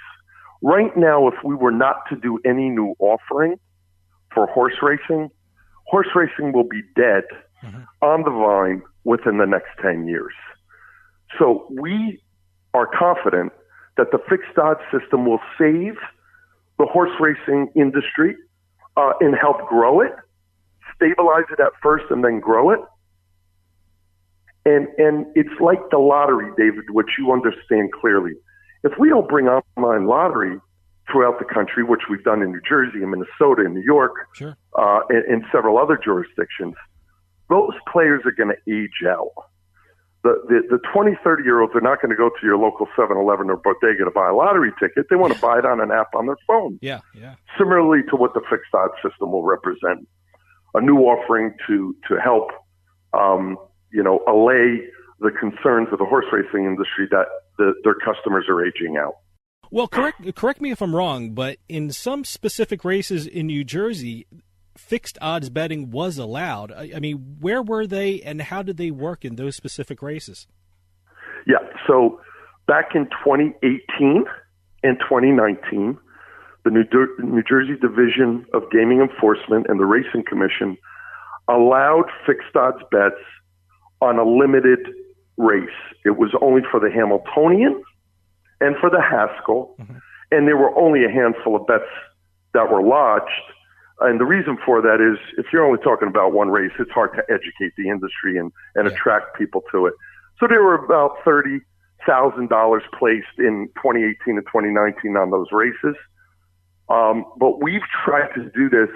S9: Right now, if we were not to do any new offering for horse racing will be dead on the vine within the next 10 years. So we are confident that the fixed odds system will save the horse racing industry and help grow it, stabilize it at first and then grow it. And it's like the lottery, David, which you understand clearly. If we don't bring online lottery throughout the country, which we've done in New Jersey and Minnesota and New York,
S4: Sure.
S9: and several other jurisdictions, those players are going to age out. The 20, 30-year-olds are not going to go to your local 7-Eleven or bodega to buy a lottery ticket. They want to buy it on an app on their phone.
S4: Yeah.
S9: Similarly to what the fixed odds system will represent, a new offering to help, allay the concerns of the horse racing industry that their customers are aging out.
S4: Well, correct me if I'm wrong, but in some specific races in New Jersey, fixed odds betting was allowed. I mean, where were they and how did they work in those specific races?
S9: Yeah, so back in 2018 and 2019, the New Jersey Division of Gaming Enforcement and the Racing Commission allowed fixed odds bets on a limited race. It was only for the Hamiltonian and for the Haskell, and there were only a handful of bets that were lodged. And the reason for that is if you're only talking about one race, it's hard to educate the industry and attract people to it. So there were about $30,000 placed in 2018 and 2019 on those races. But we've tried to do this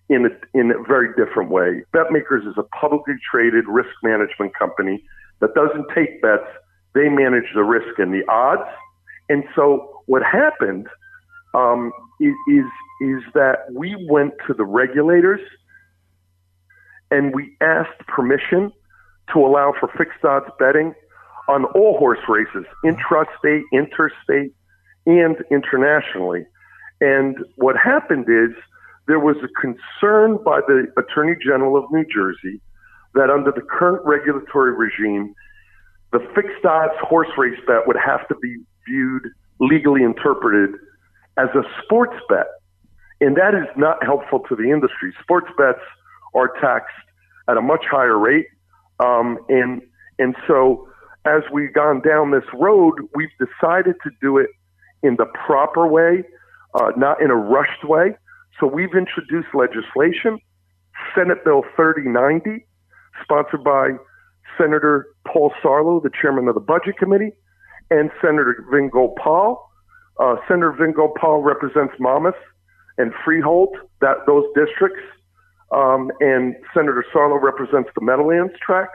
S9: in a very different way. BetMakers is a publicly traded risk management company that doesn't take bets. They manage the risk and the odds. And so what happened is that we went to the regulators and we asked permission to allow for fixed odds betting on all horse races, intrastate, interstate, and internationally. And what happened is there was a concern by the Attorney General of New Jersey that under the current regulatory regime, the fixed odds horse race bet would have to be viewed, legally interpreted, as a sports bet. And that is not helpful to the industry. Sports bets are taxed at a much higher rate. And so as we've gone down this road, we've decided to do it in the proper way, not in a rushed way. So we've introduced legislation, Senate Bill 3090, sponsored by Senator Paul Sarlo, the chairman of the Budget Committee, and Senator Vin Gopal. Senator Vin Gopal represents Monmouth and Freehold, those districts, and Senator Sarlo represents the Meadowlands track.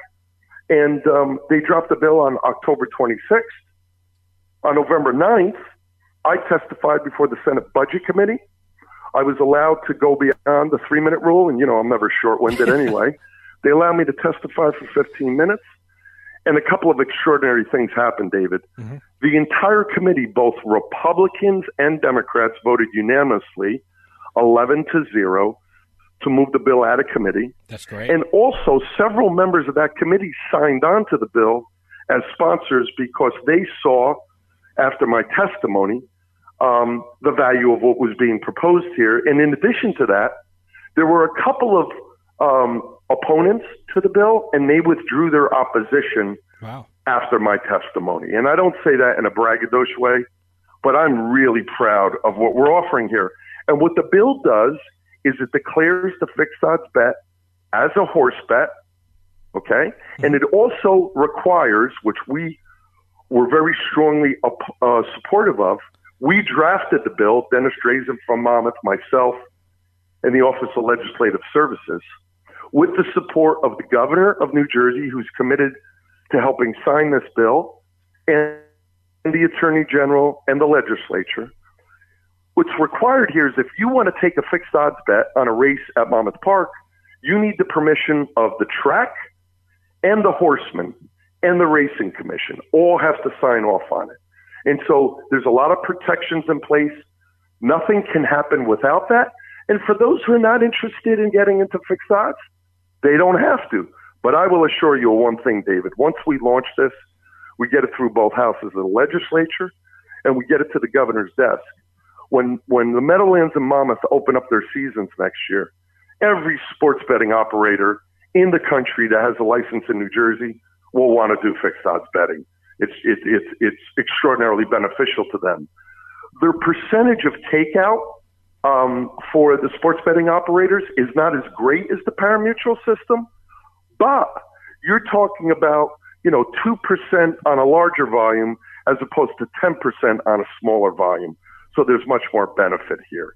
S9: And they dropped the bill on October 26th. On November 9th, I testified before the Senate Budget Committee. I was allowed to go beyond the 3-minute rule, and I'm never short-winded anyway. They allowed me to testify for 15 minutes, and a couple of extraordinary things happened, David. Mm-hmm. The entire committee, both Republicans and Democrats, voted unanimously, 11-0, to move the bill out of committee.
S4: That's great.
S9: And also, several members of that committee signed on to the bill as sponsors because they saw, after my testimony, the value of what was being proposed here. And in addition to that, there were a couple of opponents to the bill, and they withdrew their opposition after my testimony. And I don't say that in a braggadocious way, but I'm really proud of what we're offering here. And what the bill does is it declares the fixed odds bet as a horse bet, okay? And it also requires, which we were very strongly supportive of, we drafted the bill, Dennis Drazen from Monmouth, myself, and the Office of Legislative Services, with the support of the governor of New Jersey, who's committed to helping sign this bill, and the attorney general and the legislature. What's required here is if you want to take a fixed odds bet on a race at Monmouth Park, you need the permission of the track and the horseman and the racing commission. All have to sign off on it. And so there's a lot of protections in place. Nothing can happen without that. And for those who are not interested in getting into fixed odds, they don't have to. But I will assure you one thing, David. Once we launch this, we get it through both houses of the legislature, and we get it to the governor's desk. When the Meadowlands and Monmouth open up their seasons next year, every sports betting operator in the country that has a license in New Jersey will want to do fixed odds betting. It's extraordinarily beneficial to them. Their percentage of takeout for the sports betting operators is not as great as the pari-mutuel system, but you're talking about, 2% on a larger volume as opposed to 10% on a smaller volume. So there's much more benefit here.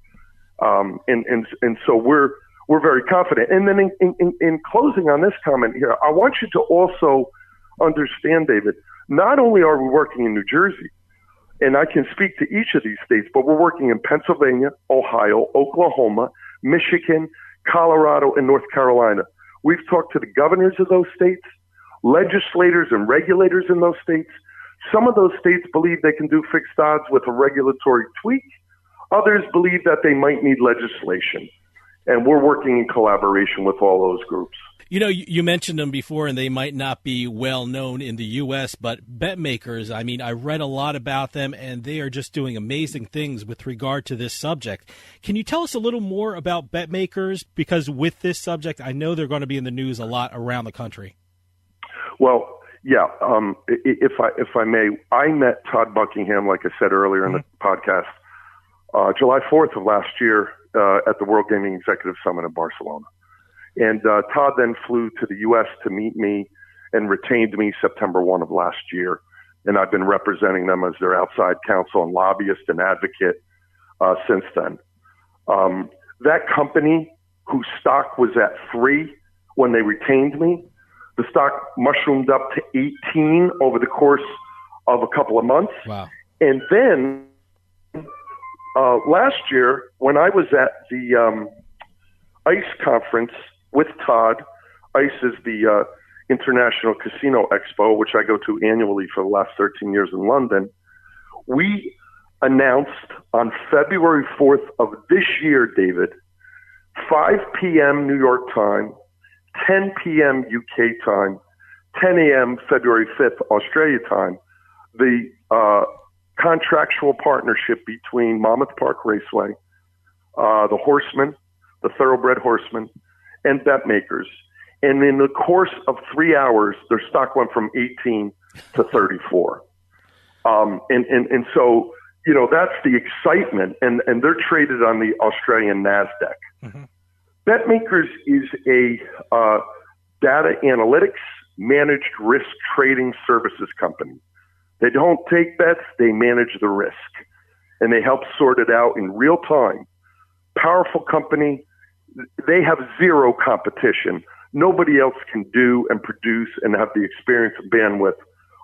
S9: And so we're very confident. And then in closing on this comment here, I want you to also understand, David, not only are we working in New Jersey, and I can speak to each of these states, but we're working in Pennsylvania, Ohio, Oklahoma, Michigan, Colorado, and North Carolina. We've talked to the governors of those states, legislators and regulators in those states. Some of those states believe they can do fixed odds with a regulatory tweak. Others believe that they might need legislation. And we're working in collaboration with all those groups.
S4: You mentioned them before, and they might not be well known in the U.S., but bet makers, I read a lot about them, and they are just doing amazing things with regard to this subject. Can you tell us a little more about bet makers? Because with this subject, I know they're going to be in the news a lot around the country.
S9: Well, yeah, if I may, I met Todd Buckingham, like I said earlier in the podcast, July 4th of last year at the World Gaming Executive Summit in Barcelona. And Todd then flew to the U.S. to meet me and retained me September 1 of last year. And I've been representing them as their outside counsel and lobbyist and advocate since then. That company, whose stock was at 3 when they retained me, the stock mushroomed up to 18 over the course of a couple of months.
S4: Wow.
S9: And then last year, when I was at the ICE conference with Todd, ICE is the International Casino Expo, which I go to annually for the last 13 years in London. We announced on February 4th of this year, David, 5 p.m. New York time, 10 p.m. UK time, 10 a.m. February 5th Australia time, the contractual partnership between Monmouth Park Raceway, the Horsemen, the Thoroughbred Horsemen, and bet makers. And in the course of 3 hours, their stock went from 18 to 34. And so, that's the excitement. And they're traded on the Australian NASDAQ.
S4: Mm-hmm. Bet
S9: makers is a data analytics managed risk trading services company. They don't take bets, they manage the risk. And they help sort it out in real time. Powerful company. They have zero competition. Nobody else can do and produce and have the experience and bandwidth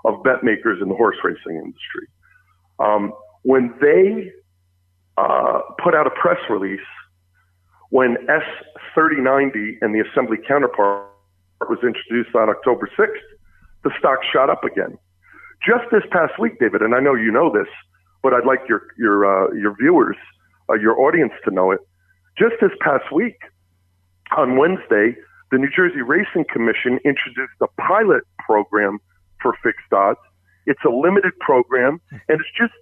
S9: of bet makers in the horse racing industry. When they put out a press release, when S3090 and the assembly counterpart was introduced on October 6th, the stock shot up again. Just this past week, David, and I know you know this, but I'd like your viewers, your audience to know it. Just this past week, on Wednesday, the New Jersey Racing Commission introduced a pilot program for fixed odds. It's a limited program, and it's just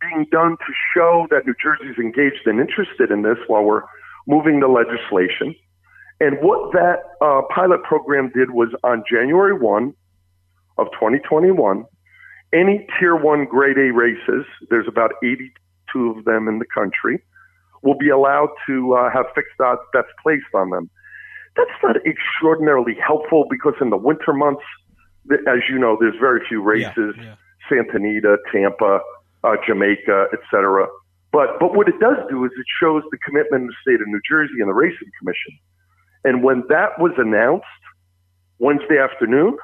S9: being done to show that New Jersey's engaged and interested in this while we're moving the legislation. And what that pilot program did was on January 1 of 2021, any Tier 1 Grade A races, there's about 82 of them in the country, will be allowed to have fixed odds bets placed on them. That's not extraordinarily helpful because in the winter months, as you know, there's very few races, Santa Anita, Tampa, Jamaica, etc. But what it does do is it shows the commitment of the state of New Jersey and the Racing Commission. And when that was announced Wednesday afternoon,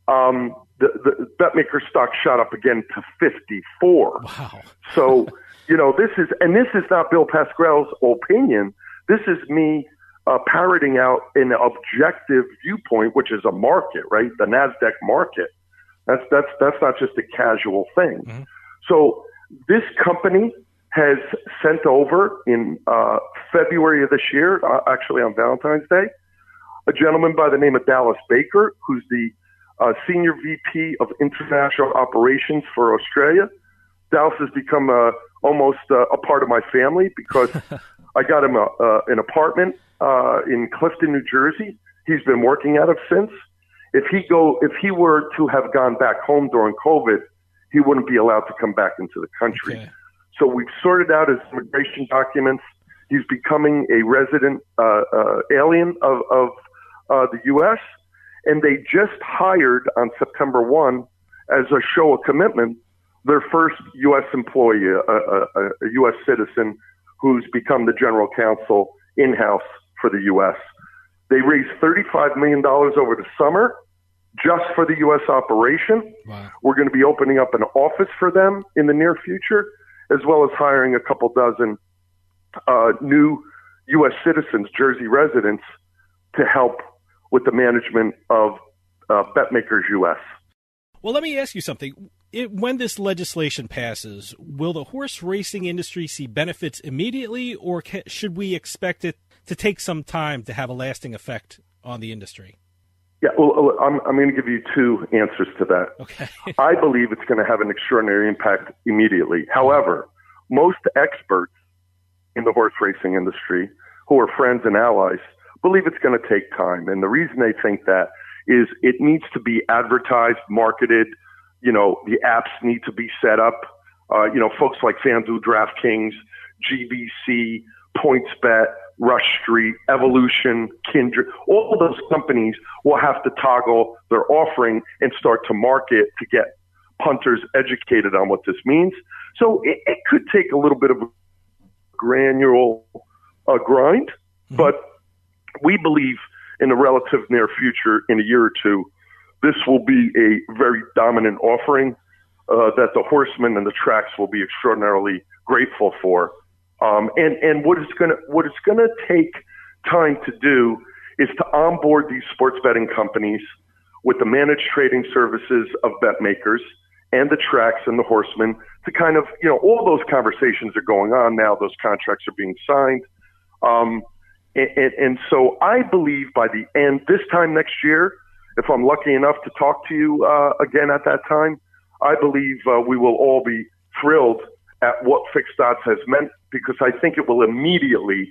S9: the betmaker stock shot up again to 54.
S4: Wow.
S9: So, this is not Bill Pascrell's opinion. This is me parroting out an objective viewpoint, which is a market, right? The NASDAQ market. That's not just a casual thing.
S4: Mm-hmm.
S9: So this company has sent over in February of this year, actually on Valentine's Day, a gentleman by the name of Dallas Baker, who's the Senior VP of International Operations for Australia. Dallas has become almost a part of my family because I got him an apartment in Clifton, New Jersey. He's been working out of since. If he were to have gone back home during COVID, he wouldn't be allowed to come back into the country.
S4: Okay.
S9: So we've sorted out his immigration documents. He's becoming a resident alien of the U.S., And they just hired on September 1, as a show of commitment, their first U.S. employee, a U.S. citizen who's become the general counsel in-house for the U.S. They raised $35 million over the summer just for the U.S. operation.
S4: Wow.
S9: We're going to be opening up an office for them in the near future, as well as hiring a couple dozen new U.S. citizens, Jersey residents, to help with the management of BetMakers US.
S4: Well, let me ask you something. When this legislation passes, will the horse racing industry see benefits immediately, or should we expect it to take some time to have a lasting effect on the industry?
S9: Yeah, well, I'm going to give you two answers to that.
S4: Okay.
S9: I believe it's going to have an extraordinary impact immediately. However, most experts in the horse racing industry, who are friends and allies, believe it's going to take time. And the reason they think that is it needs to be advertised, marketed. You know, the apps need to be set up. Folks like FanDuel, DraftKings, GBC, PointsBet, Rush Street, Evolution, Kindred, all of those companies will have to toggle their offering and start to market to get punters educated on what this means. So it could take a little bit of a granular grind, but we believe in the relative near future, in a year or two, this will be a very dominant offering that the horsemen and the tracks will be extraordinarily grateful for. And what it's going to take time to do is to onboard these sports betting companies with the managed trading services of BetMakers and the tracks and the horsemen to kind of, all those conversations are going on now. Those contracts are being signed. And so I believe by the end, this time next year, if I'm lucky enough to talk to you again at that time, I believe we will all be thrilled at what fixed odds has meant, because I think it will immediately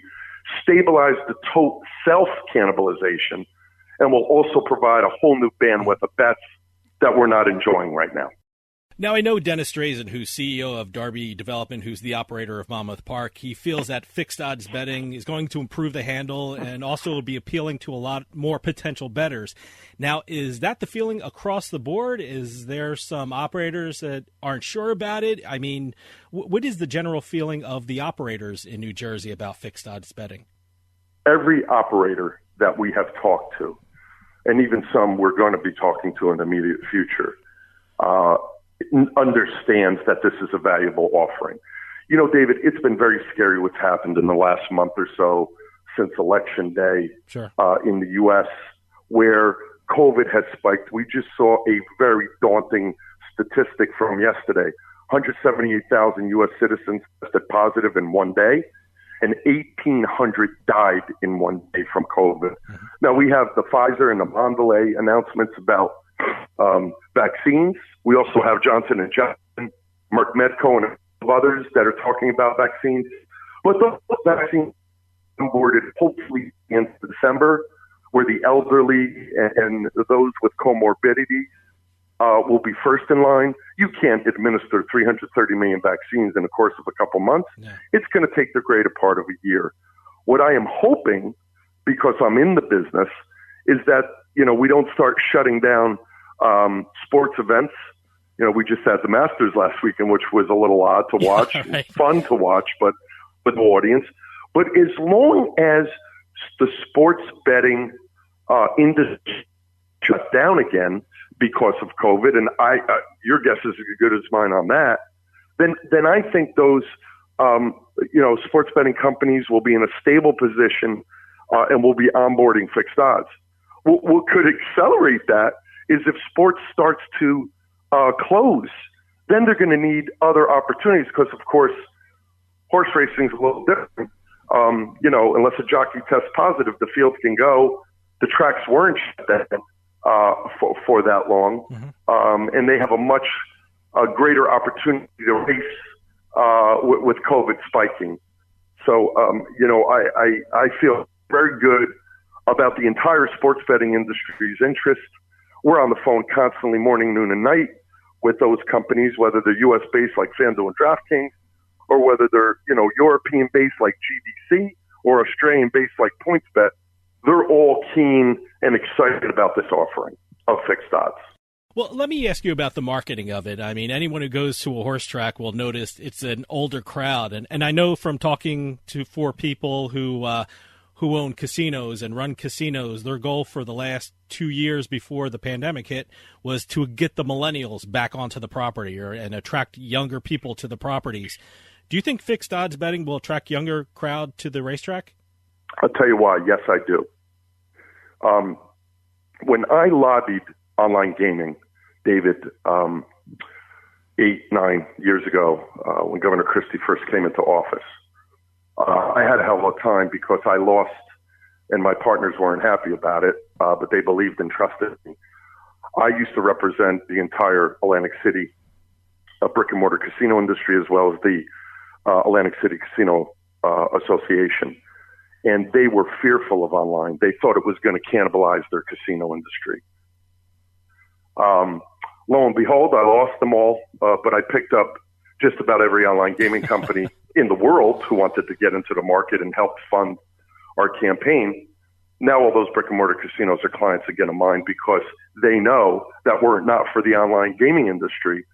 S9: stabilize the total self-cannibalization and will also provide a whole new bandwidth of bets that we're not enjoying right now.
S4: Now, I know Dennis Drazen, who's CEO of Derby Development, who's the operator of Monmouth Park. He feels that fixed odds betting is going to improve the handle and also will be appealing to a lot more potential bettors. Now, is that the feeling across the board? Is there some operators that aren't sure about it? I mean, what is the general feeling of the operators in New Jersey about fixed odds betting?
S9: Every operator that we have talked to, and even some we're going to be talking to in the immediate future, understands that this is a valuable offering. David, it's been very scary what's happened in the last month or so since Election Day.
S4: Sure.
S9: In the U.S., where COVID has spiked. We just saw a very daunting statistic from yesterday. 178,000 U.S. citizens tested positive in one day, and 1,800 died in one day from COVID. Mm-hmm. Now, we have the Pfizer and the Mondelez announcements about vaccines. We also have Johnson & Johnson, Merck Medco, and others that are talking about vaccines. But those vaccines onboarded hopefully in December, where the elderly and those with comorbidities will be first in line. You can't administer 330 million vaccines in the course of a couple months. Yeah. It's going to take the greater part of a year. What I am hoping, because I'm in the business, is that we don't start shutting down sports events. We just had the Masters last weekend, which was a little odd to watch, right. Fun to watch, but with no audience. But as long as the sports betting industry shut down again because of COVID, and your guess is as good as mine on that, then I think those sports betting companies will be in a stable position and will be onboarding fixed odds. What could accelerate that is if sports starts to close, then they're going to need other opportunities because, of course, horse racing is a little different. Unless a jockey tests positive, the fields can go. The tracks weren't shut down for that long, and they have a much greater opportunity to race with COVID spiking. So, I feel very good about the entire sports betting industry's interest. We're on the phone constantly, morning, noon, and night with those companies, whether they're U.S.-based like FanDuel and DraftKings, or whether they're, European-based like GBC or Australian-based like PointsBet. They're all keen and excited about this offering of fixed odds.
S4: Well, let me ask you about the marketing of it. I mean, anyone who goes to a horse track will notice it's an older crowd. And I know from talking to 4 people who own casinos and run casinos, their goal for the last 2 years before the pandemic hit was to get the millennials back onto the property and attract younger people to the properties. Do you think fixed odds betting will attract younger crowd to the racetrack?
S9: I'll tell you why. Yes, I do. When I lobbied online gaming, David, 8-9 years ago, when Governor Christie first came into office, I had a hell of a time because I lost, and my partners weren't happy about it, but they believed and trusted me. I used to represent the entire Atlantic City brick and mortar casino industry, as well as the Atlantic City Casino Association. And they were fearful of online. They thought it was going to cannibalize their casino industry. Lo and behold, I lost them all, but I picked up just about every online gaming company in the world who wanted to get into the market and help fund our campaign. Now all those brick and mortar casinos are clients again of mine because they know that were it not for the online gaming industry,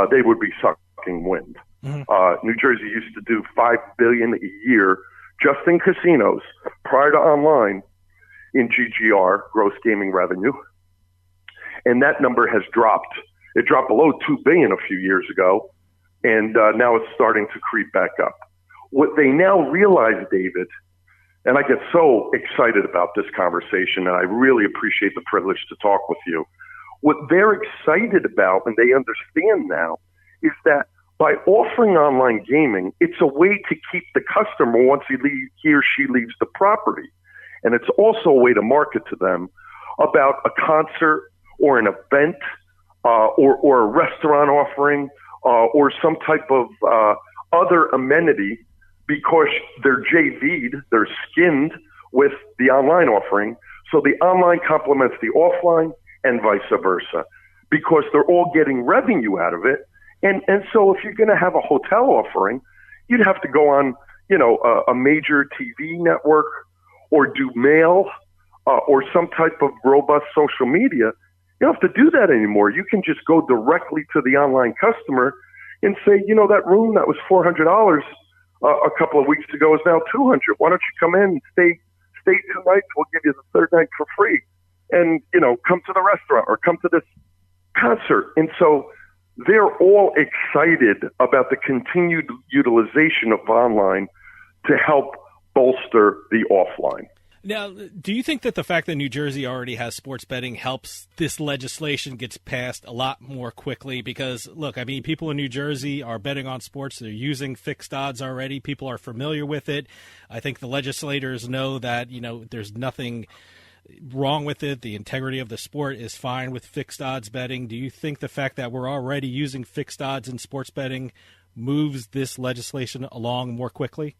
S9: they would be sucking wind. Mm-hmm. New Jersey used to do $5 billion a year just in casinos prior to online in GGR, gross gaming revenue. And that number has dropped. It dropped below $2 billion a few years ago, and now it's starting to creep back up. What they now realize, David, and I get so excited about this conversation, and I really appreciate the privilege to talk with you. What they're excited about, and they understand now, is that by offering online gaming, it's a way to keep the customer once he or she leaves the property. And it's also a way to market to them about a concert or an event or a restaurant offering or some type of other amenity, because they're JV'd, they're skinned with the online offering. So the online complements the offline and vice versa, because they're all getting revenue out of it. And so if you're going to have a hotel offering, you'd have to go on, a major TV network or do mail or some type of robust social media. You don't have to do that anymore. You can just go directly to the online customer and say, that room that was $400 a couple of weeks ago is now $200. Why don't you come in and stay 2 nights? We'll give you the third night for free. And, come to the restaurant or come to this concert. And so they're all excited about the continued utilization of online to help bolster the offline.
S4: Now, do you think that the fact that New Jersey already has sports betting helps this legislation gets passed a lot more quickly? Because, look, I mean, people in New Jersey are betting on sports. They're using fixed odds already. People are familiar with it. I think the legislators know that, there's nothing wrong with it. The integrity of the sport is fine with fixed odds betting. Do you think the fact that we're already using fixed odds in sports betting moves this legislation along more quickly?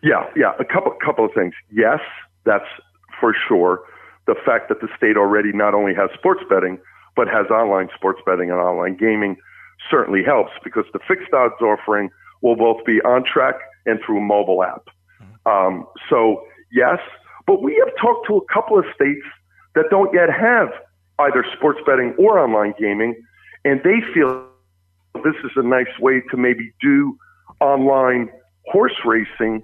S9: Yeah. A couple of things. Yes, that's for sure. The fact that the state already not only has sports betting, but has online sports betting and online gaming certainly helps, because the fixed odds offering will both be on track and through a mobile app. So yes, but we have talked to a couple of states that don't yet have either sports betting or online gaming, and they feel this is a nice way to maybe do online horse racing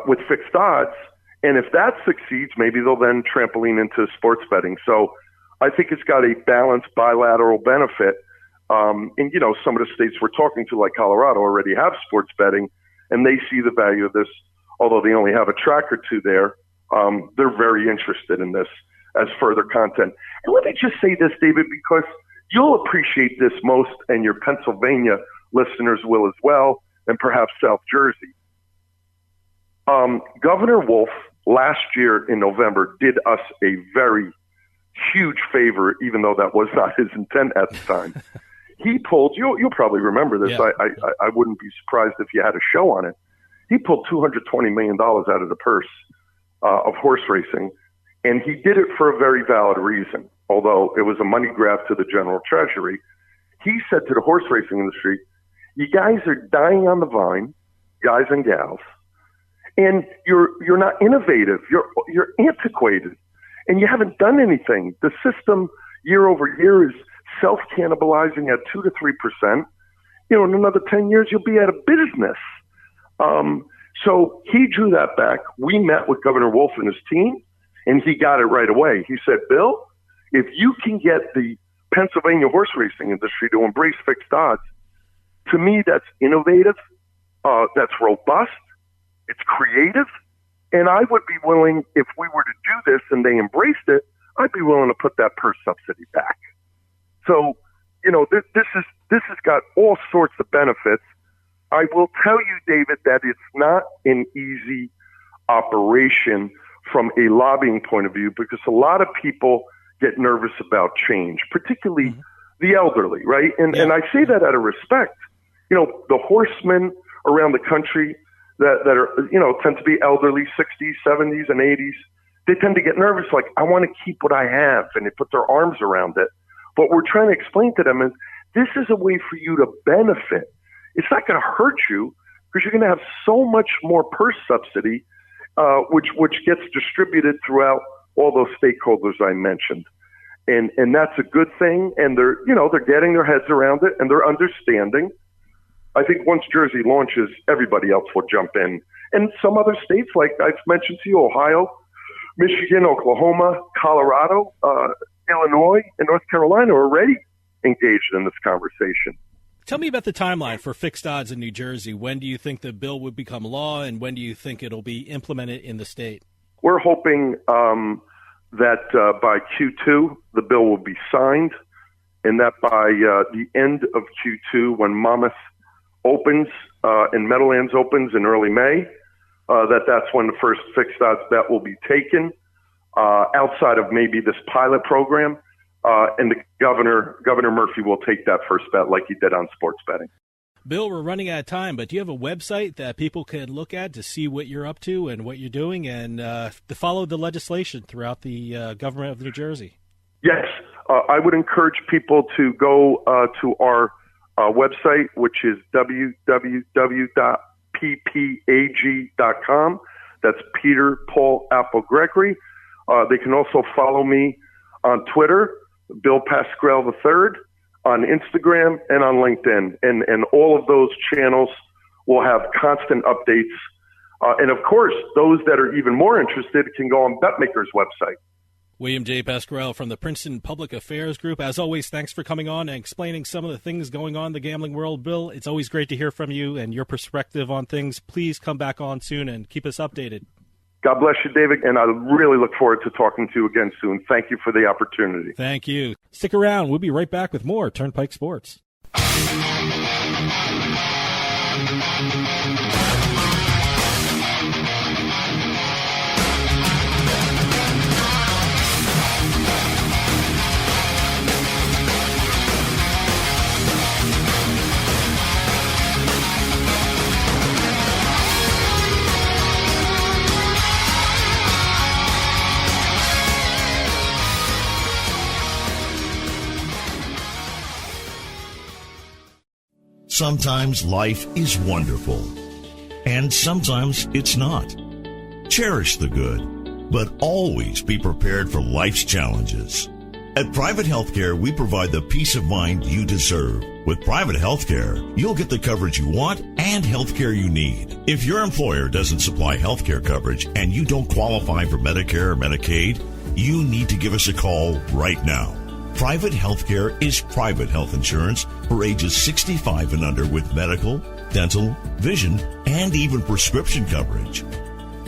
S9: with fixed odds. And if that succeeds, maybe they'll then trampoline into sports betting. So I think it's got a balanced bilateral benefit. And, some of the states we're talking to, like Colorado, already have sports betting, and they see the value of this. Although they only have a track or two there, they're very interested in this as further content. And let me just say this, David, because you'll appreciate this most, and your Pennsylvania listeners will as well, and perhaps South Jersey. Governor Wolf last year in November did us a very huge favor, even though that was not his intent at the time. He pulled, you'll probably remember this. Yeah. I wouldn't be surprised if you had a show on it. He pulled $220 million out of the purse of horse racing, and he did it for a very valid reason. Although it was a money grab to the general treasury, he said to the horse racing industry, "You guys are dying on the vine, guys and gals, and you're not innovative. You're antiquated. and you haven't done anything. The system year over year is self-cannibalizing at 2 to 3%. In another 10 years, you'll be out of business. So he drew that back. We met with Governor Wolf and his team, and he got it right away. He said, Bill, if you can get the Pennsylvania horse racing industry to embrace fixed odds, to me, that's innovative, that's robust, it's creative, and I would be willing, if we were to do this and they embraced it, I'd be willing to put that purse subsidy back. So, this has got all sorts of benefits. I will tell you, David, that it's not an easy operation from a lobbying point of view, because a lot of people get nervous about change, particularly the elderly, right? And I say that out of respect. The horsemen around the country that are, tend to be elderly, 60s, 70s, and 80s, they tend to get nervous, like, I want to keep what I have, and they put their arms around it. What we're trying to explain to them is this is a way for you to benefit. It's not going to hurt you, because you're going to have so much more purse subsidy, which gets distributed throughout all those stakeholders I mentioned. And that's a good thing. And they're getting their heads around it, and they're understanding. I think once Jersey launches, everybody else will jump in. And some other states, like I've mentioned to you, Ohio, Michigan, Oklahoma, Colorado, Illinois, and North Carolina are already engaged in this conversation.
S4: Tell me about the timeline for fixed odds in New Jersey. When do you think the bill would become law, and when do you think it'll be implemented in the state?
S9: We're hoping that by Q2, the bill will be signed, and that by the end of Q2, when Monmouth opens and Meadowlands opens in early May, that's when the first fixed odds bet will be taken outside of maybe this pilot program. And the Governor Murphy will take that first bet like he did on sports betting.
S4: Bill, we're running out of time, but do you have a website that people can look at to see what you're up to and what you're doing, and to follow the legislation throughout the government of New Jersey?
S9: Yes. I would encourage people to go to our website, which is www.ppag.com. That's Peter, Paul, Apple, Gregory. They can also follow me on Twitter, Bill Pascrell III, on Instagram, and on LinkedIn. And all of those channels will have constant updates. And of course, those that are even more interested can go on BetMaker's website.
S4: William J Pascrell from the Princeton Public Affairs Group. As always, thanks for coming on and explaining some of the things going on in the gambling world. Bill, it's always great to hear from you and your perspective on things. Please come back on soon and keep us updated.
S9: God bless you, David, and I really look forward to talking to you again soon. Thank you for the opportunity.
S4: Thank you. Stick around. We'll be right back with more Turnpike Sports.
S6: Sometimes life is wonderful, and sometimes it's not. Cherish the good, but always be prepared for life's challenges. At Private Healthcare, we provide the peace of mind you deserve. With Private Healthcare, you'll get the coverage you want and healthcare you need. If your employer doesn't supply healthcare coverage and you don't qualify for Medicare or Medicaid, you need to give us a call right now. Private healthcare is private health insurance for ages 65 and under with medical, dental, vision, and even prescription coverage.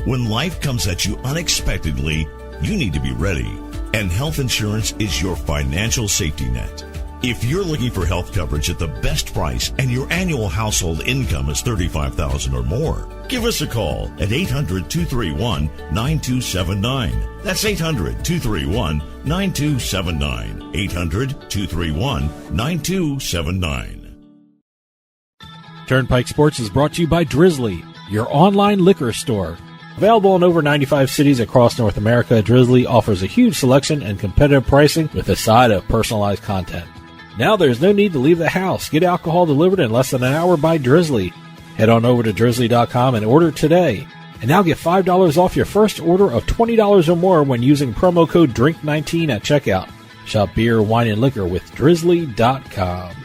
S6: When life comes at you unexpectedly, you need to be ready, and health insurance is your financial safety net. If you're looking for health coverage at the best price and your annual household income is $35,000 or more, give us a call at 800-231-9279. That's 800-231-9279. 800-231-9279.
S4: Turnpike Sports is brought to you by Drizzly, your online liquor store. Available in over 95 cities across North America, Drizzly offers a huge selection and competitive pricing with a side of personalized content. Now there's no need to leave the house. Get alcohol delivered in less than an hour by Drizzly. Head on over to drizzly.com and order today. And now get $5 off your first order of $20 or more when using promo code DRINK19 at checkout. Shop beer, wine, and liquor with Drizzly.com.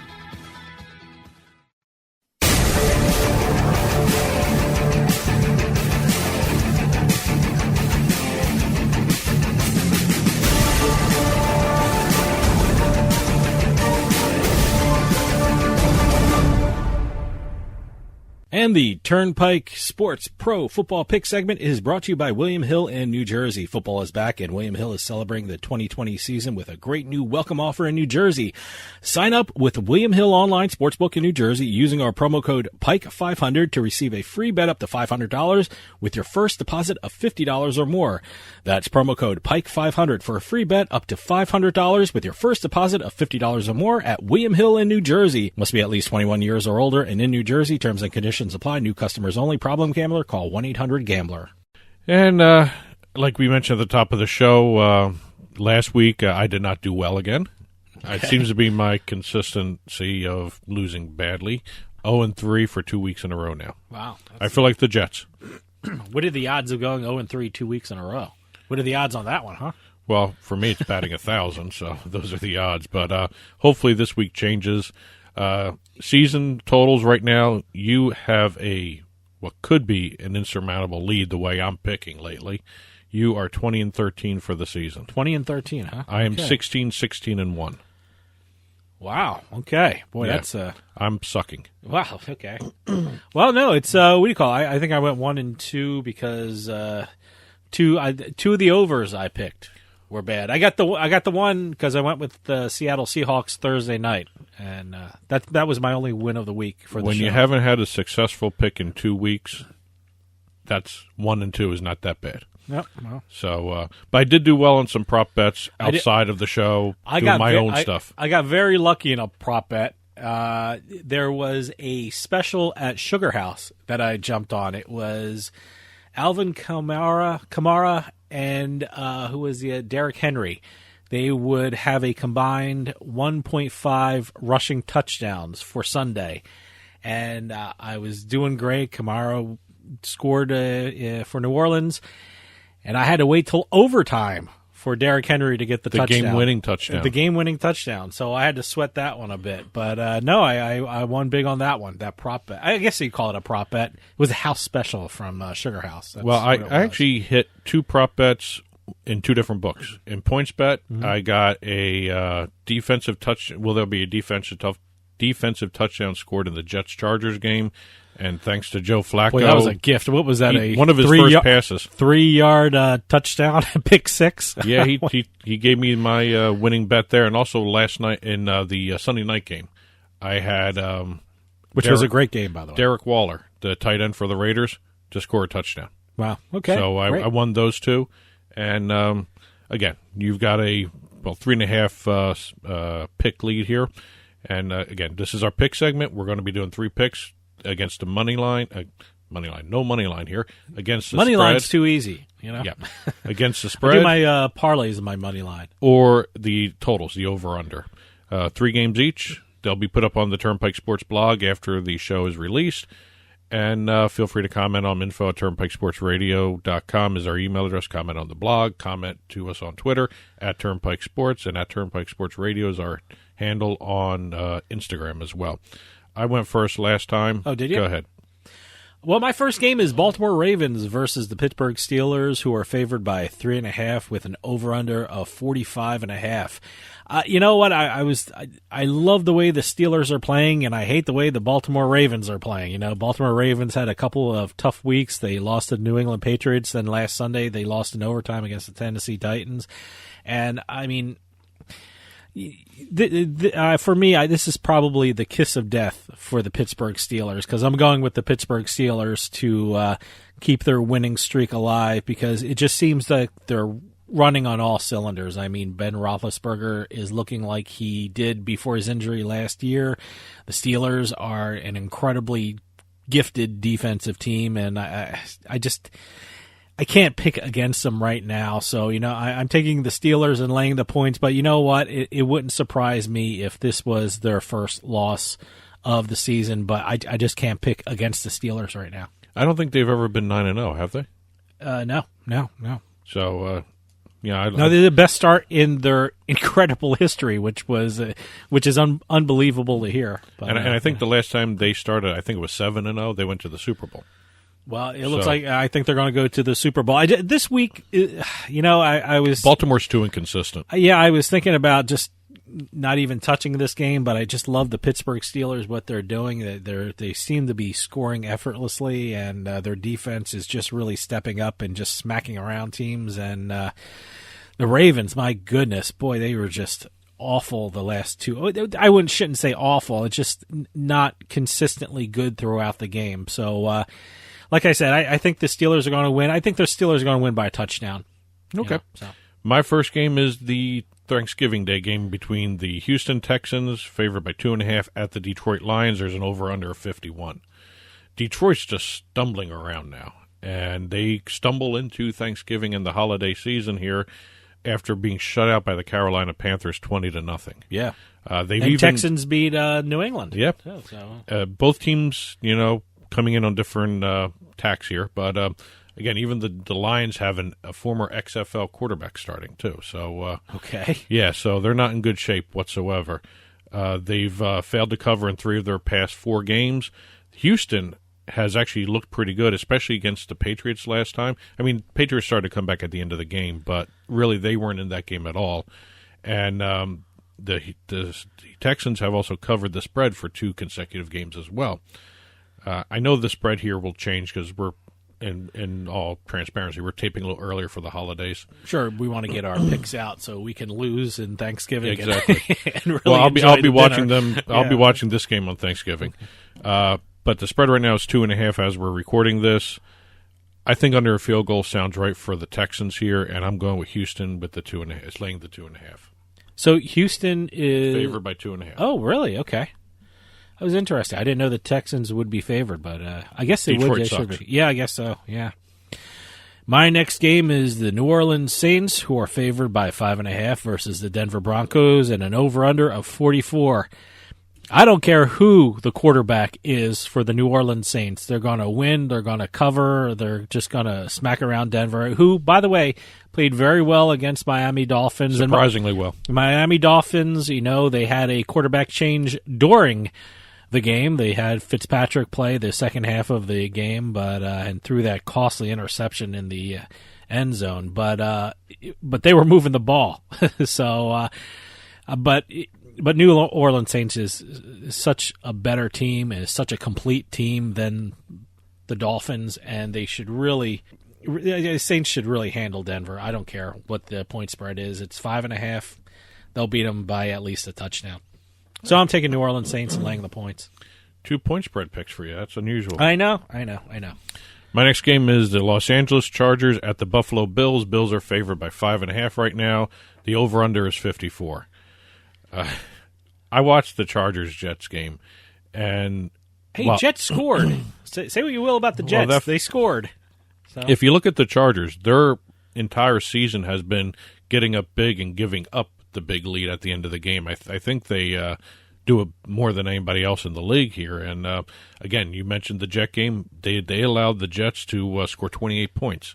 S4: And the Turnpike Sports Pro Football Pick segment is brought to you by William Hill in New Jersey. Football is back, and William Hill is celebrating the 2020 season with a great new welcome offer in New Jersey. Sign up with William Hill Online Sportsbook in New Jersey using our promo code PIKE500 to receive a free bet up to $500 with your first deposit of $50 or more. That's promo code PIKE500 for a free bet up to $500 with your first deposit of $50 or more at William Hill in New Jersey. Must be at least 21 years or older and in New Jersey. Terms and conditions apply. New customers only. Problem gambler? Call 1-800-GAMBLER.
S5: And like we mentioned at the top of the show, last week I did not do well again. Okay. It seems to be my consistency of losing badly. 0-3 for 2 weeks in a row now.
S4: Wow.
S5: I feel like the Jets.
S4: What are the odds of going 0-3 2 weeks in a row? What are the odds on that one, huh?
S5: Well, for me it's batting 1,000, so those are the odds. But hopefully this week changes. Season totals right now, you have what could be an insurmountable lead the way I'm picking lately. You are 20-13 for the season.
S4: 20-13, huh?
S5: I am 16-16-1.
S4: Wow. Okay. Boy,
S5: yeah,
S4: that's
S5: I'm sucking.
S4: Wow. Okay. Well, no, it's what do you call it? I think I went 1-2 because two of the overs I picked were bad. I got the one because I went with the Seattle Seahawks Thursday night, and that was my only win of the week for the
S5: when
S4: show.
S5: You haven't had a successful pick in 2 weeks. That's 1-2 is not that bad.
S4: Yep. Well.
S5: So, but I did do well on some prop bets outside of the show. I got my own stuff.
S4: I got very lucky in a prop bet. There was a special at Sugar House that I jumped on. It was Alvin Kamara and who was the Derrick Henry. They would have a combined 1.5 rushing touchdowns for Sunday, and I was doing great. Kamara scored for New Orleans, and I had to wait till overtime for Derrick Henry to get the touchdown.
S5: Game-winning touchdown.
S4: The game-winning touchdown. So I had to sweat that one a bit. But no, I won big on that one, that prop bet. I guess you call it a prop bet. It was a house special from Sugar House. That's
S5: I actually hit 2 prop bets in 2 different books. In PointsBet, I got a defensive touchdown. Well, there'll be a defensive touchdown scored in the Jets-Chargers game. And thanks to Joe Flacco.
S4: Boy, that was a gift. What was that?
S5: One of his first passes.
S4: 3-yard touchdown, pick 6.
S5: Yeah, he gave me my winning bet there. And also last night in the Sunday night game, I had
S4: which was a great game, by the way.
S5: Derek Waller, the tight end for the Raiders, to score a touchdown.
S4: Wow. Okay.
S5: So I won those 2. And again, you've got a 3.5 pick lead here. And again, this is our pick segment. We're going to be doing 3 picks against the money line. No money line here. Against the
S4: money
S5: spread.
S4: Line's too easy, you know?
S5: Yeah. Against the spread.
S4: I do my parlays and my money line.
S5: Or the totals, the over-under. 3 games each. They'll be put up on the Turnpike Sports blog after the show is released. And feel free to comment on info@turnpikesportsradio.com is our email address. Comment on the blog. Comment to us on Twitter @Turnpike Sports, and @Turnpike Sports Radio is our handle on Instagram as well. I went first last time.
S4: Oh, did you?
S5: Go ahead.
S4: Well, my first game is Baltimore Ravens versus the Pittsburgh Steelers, who are favored by 3.5 with an over-under of 45.5. You know what? I love the way the Steelers are playing, and I hate the way the Baltimore Ravens are playing. You know, Baltimore Ravens had a couple of tough weeks. They lost to the New England Patriots. Then last Sunday, they lost in overtime against the Tennessee Titans. And, I mean, for me, this is probably the kiss of death for the Pittsburgh Steelers, because I'm going with the Pittsburgh Steelers to keep their winning streak alive, because it just seems like they're running on all cylinders. I mean, Ben Roethlisberger is looking like he did before his injury last year. The Steelers are an incredibly gifted defensive team, and I can't pick against them right now. So, you know, I'm taking the Steelers and laying the points. But you know what? It wouldn't surprise me if this was their first loss of the season. But I just can't pick against the Steelers right now.
S5: I don't think they've ever been 9-0, have they?
S4: No.
S5: So,
S4: they're the best start in their incredible history, which is unbelievable to hear. But,
S5: and I think the last time they started, I think it was 7-0. They went to the Super Bowl.
S4: Well, it looks like I think they're going to go to the Super Bowl. This week, I was
S5: Baltimore's too inconsistent.
S4: Yeah, I was thinking about just not even touching this game, but I just love the Pittsburgh Steelers, what they're doing. They seem to be scoring effortlessly, and their defense is just really stepping up and just smacking around teams. And the Ravens, my goodness, boy, they were just awful the last two. I shouldn't say awful. It's just not consistently good throughout the game. So, like I said, I think the Steelers are going to win. I think the Steelers are going to win by a touchdown.
S5: Okay. My first game is the Thanksgiving Day game between the Houston Texans, favored by 2.5, at the Detroit Lions. There's an over-under of 51. Detroit's just stumbling around now, and they stumble into Thanksgiving and the holiday season here after being shut out by the Carolina Panthers 20-0.
S4: Yeah.
S5: Texans
S4: beat New England.
S5: Yep.
S4: Oh, so.
S5: Both teams, coming in on different tacks here, but again, even the Lions have a former XFL quarterback starting too. So
S4: okay,
S5: yeah, so they're not in good shape whatsoever. They've failed to cover in 3 of their past 4 games. Houston has actually looked pretty good, especially against the Patriots last time. I mean, Patriots started to come back at the end of the game, but really they weren't in that game at all. And the Texans have also covered the spread for 2 consecutive games as well. I know the spread here will change because we're, in all transparency, we're taping a little earlier for the holidays.
S4: Sure, we want to get our picks out so we can lose in Thanksgiving.
S5: Exactly.
S4: And really
S5: I'll be watching
S4: dinner.
S5: them. I'll be watching this game on Thanksgiving. But the spread right now is 2.5 as we're recording this. I think under a field goal sounds right for the Texans here, and I'm going with Houston with the 2.5. It's laying the 2.5.
S4: So Houston is
S5: favored by 2.5.
S4: Oh, really? Okay. That was interesting. I didn't know the Texans would be favored, but I guess they
S5: Detroit
S4: would.
S5: sucks.
S4: Yeah, I guess so. Yeah. My next game is the New Orleans Saints, who are favored by 5.5 versus the Denver Broncos, and an over/under of 44. I don't care who the quarterback is for the New Orleans Saints. They're going to win. They're going to cover. They're just going to smack around Denver, who, by the way, played very well against Miami Dolphins.
S5: Surprisingly well.
S4: Miami Dolphins, they had a quarterback change during the game. They had Fitzpatrick play the second half of the game, but and threw that costly interception in the end zone. But they were moving the ball. So, but New Orleans Saints is such a better team and is such a complete team than the Dolphins, and the Saints should really handle Denver. I don't care what the point spread is. It's 5.5. They'll beat them by at least a touchdown. So I'm taking New Orleans Saints and laying the points.
S5: 2 point spread picks for you. That's unusual.
S4: I know.
S5: My next game is the Los Angeles Chargers at the Buffalo Bills. Bills are favored by 5.5 right now. The over/under is 54. I watched the Chargers-Jets game, and
S4: Jets scored. Say what you will about the Jets. They scored. So.
S5: If you look at the Chargers, their entire season has been getting up big and giving up the big lead at the end of the game. I think they do it more than anybody else in the league here. And again, you mentioned the Jet game. They allowed the Jets to score 28 points,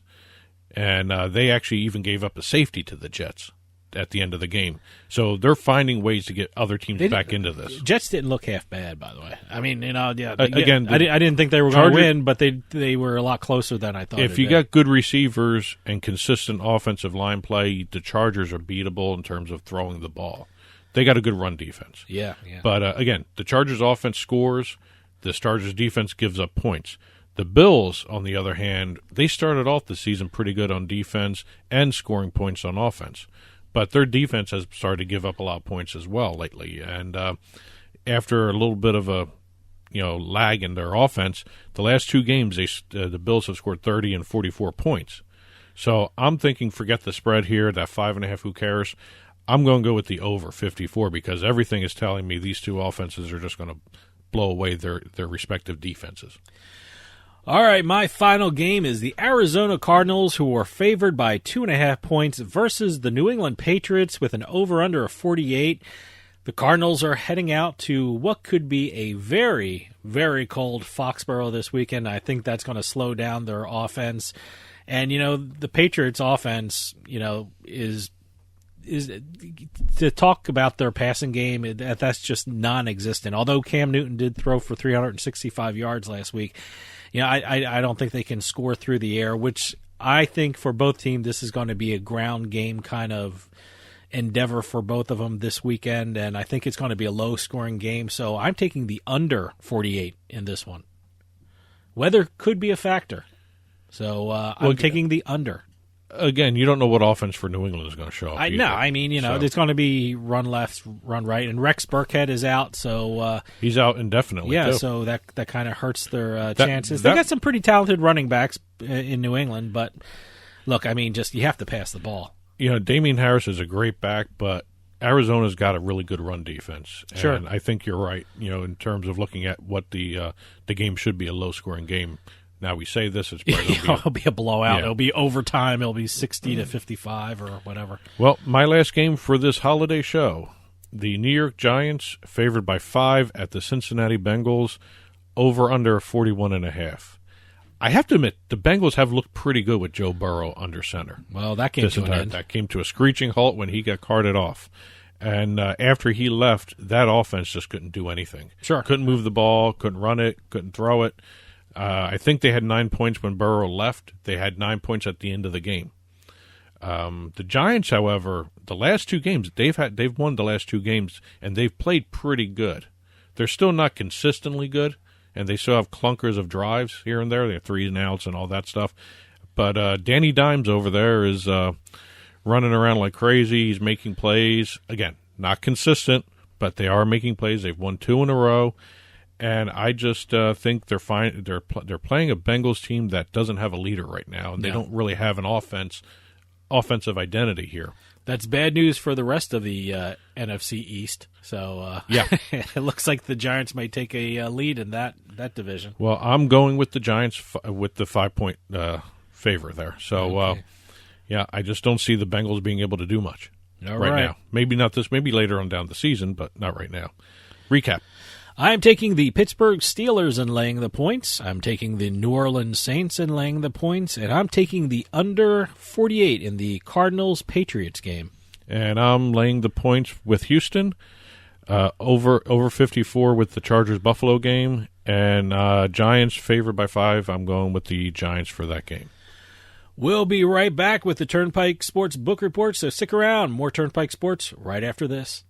S5: and they actually even gave up a safety to the Jets at the end of the game. So they're finding ways to get other teams back into this.
S4: Jets didn't look half bad, by the way. I mean,
S5: again,
S4: I didn't think they were going to win, but they were a lot closer than I thought.
S5: If you got good receivers and consistent offensive line play, the Chargers are beatable in terms of throwing the ball. They got a good run defense.
S4: Yeah.
S5: But again, the Chargers offense scores, the Chargers defense gives up points. The Bills, on the other hand, they started off the season pretty good on defense and scoring points on offense. But their defense has started to give up a lot of points as well lately. And after a little bit of a lag in their offense, the last 2 games the Bills have scored 30 and 44 points. So I'm thinking, forget the spread here, that 5.5. Who cares? I'm going to go with the over 54 because everything is telling me these 2 offenses are just going to blow away their respective defenses.
S4: All right, my final game is the Arizona Cardinals, who are favored by 2.5 points versus the New England Patriots with an over/under of 48. The Cardinals are heading out to what could be a very, very cold Foxborough this weekend. I think that's going to slow down their offense. And, the Patriots' offense, is to talk about their passing game, that's just non-existent. Although Cam Newton did throw for 365 yards last week, I don't think they can score through the air, which I think for both teams this is going to be a ground game kind of endeavor for both of them this weekend, and I think it's going to be a low-scoring game. So I'm taking the under 48 in this one. Weather could be a factor, so I'm taking the under.
S5: Again, you don't know what offense for New England is going to show up.
S4: I know. I mean, it's going to be run left, run right, and Rex Burkhead is out, so
S5: he's out indefinitely.
S4: Yeah,
S5: too.
S4: so that kind of hurts their chances. They got some pretty talented running backs in New England, but look, I mean, just you have to pass the ball.
S5: Damian Harris is a great back, but Arizona's got a really good run defense. And
S4: sure.
S5: I think you're right, in terms of looking at what the game should be, a low-scoring game. Now, we say this, it's probably
S4: it'll be a blowout.
S5: Yeah.
S4: It'll be overtime. It'll be 60-55 or whatever.
S5: Well, my last game for this holiday show, the New York Giants favored by 5 at the Cincinnati Bengals, over under 41.5. I have to admit, the Bengals have looked pretty good with Joe Burrow under center.
S4: Well, that came to an end.
S5: That came to a screeching halt when he got carted off. And after he left, that offense just couldn't do anything.
S4: Sure.
S5: Couldn't move the ball, couldn't run it, couldn't throw it. I think they had 9 points when Burrow left. They had 9 points at the end of the game. The Giants, however, the last 2 games, they've won the last 2 games, and they've played pretty good. They're still not consistently good, and they still have clunkers of drives here and there. They have 3 and outs and all that stuff. But Danny Dimes over there is running around like crazy. He's making plays. Again, not consistent, but they are making plays. They've won 2 in a row. And I just think they're fine. They're playing a Bengals team that doesn't have a leader right now, and they don't really have an offensive identity here.
S4: That's bad news for the rest of the NFC East. So
S5: yeah,
S4: it looks like the Giants might take a lead in that division.
S5: Well, I'm going with the Giants with the 5-point favor there. So
S4: okay.
S5: Yeah, I just don't see the Bengals being able to do much
S4: right
S5: now. Maybe not this. Maybe later on down the season, but not right now. Recap.
S4: I'm taking the Pittsburgh Steelers and laying the points. I'm taking the New Orleans Saints and laying the points. And I'm taking the under 48 in the Cardinals-Patriots game.
S5: And I'm laying the points with Houston, over 54 with the Chargers-Buffalo game. And Giants favored by 5. I'm going with the Giants for that game.
S4: We'll be right back with the Turnpike Sports Book Report, so stick around. More Turnpike Sports right after this.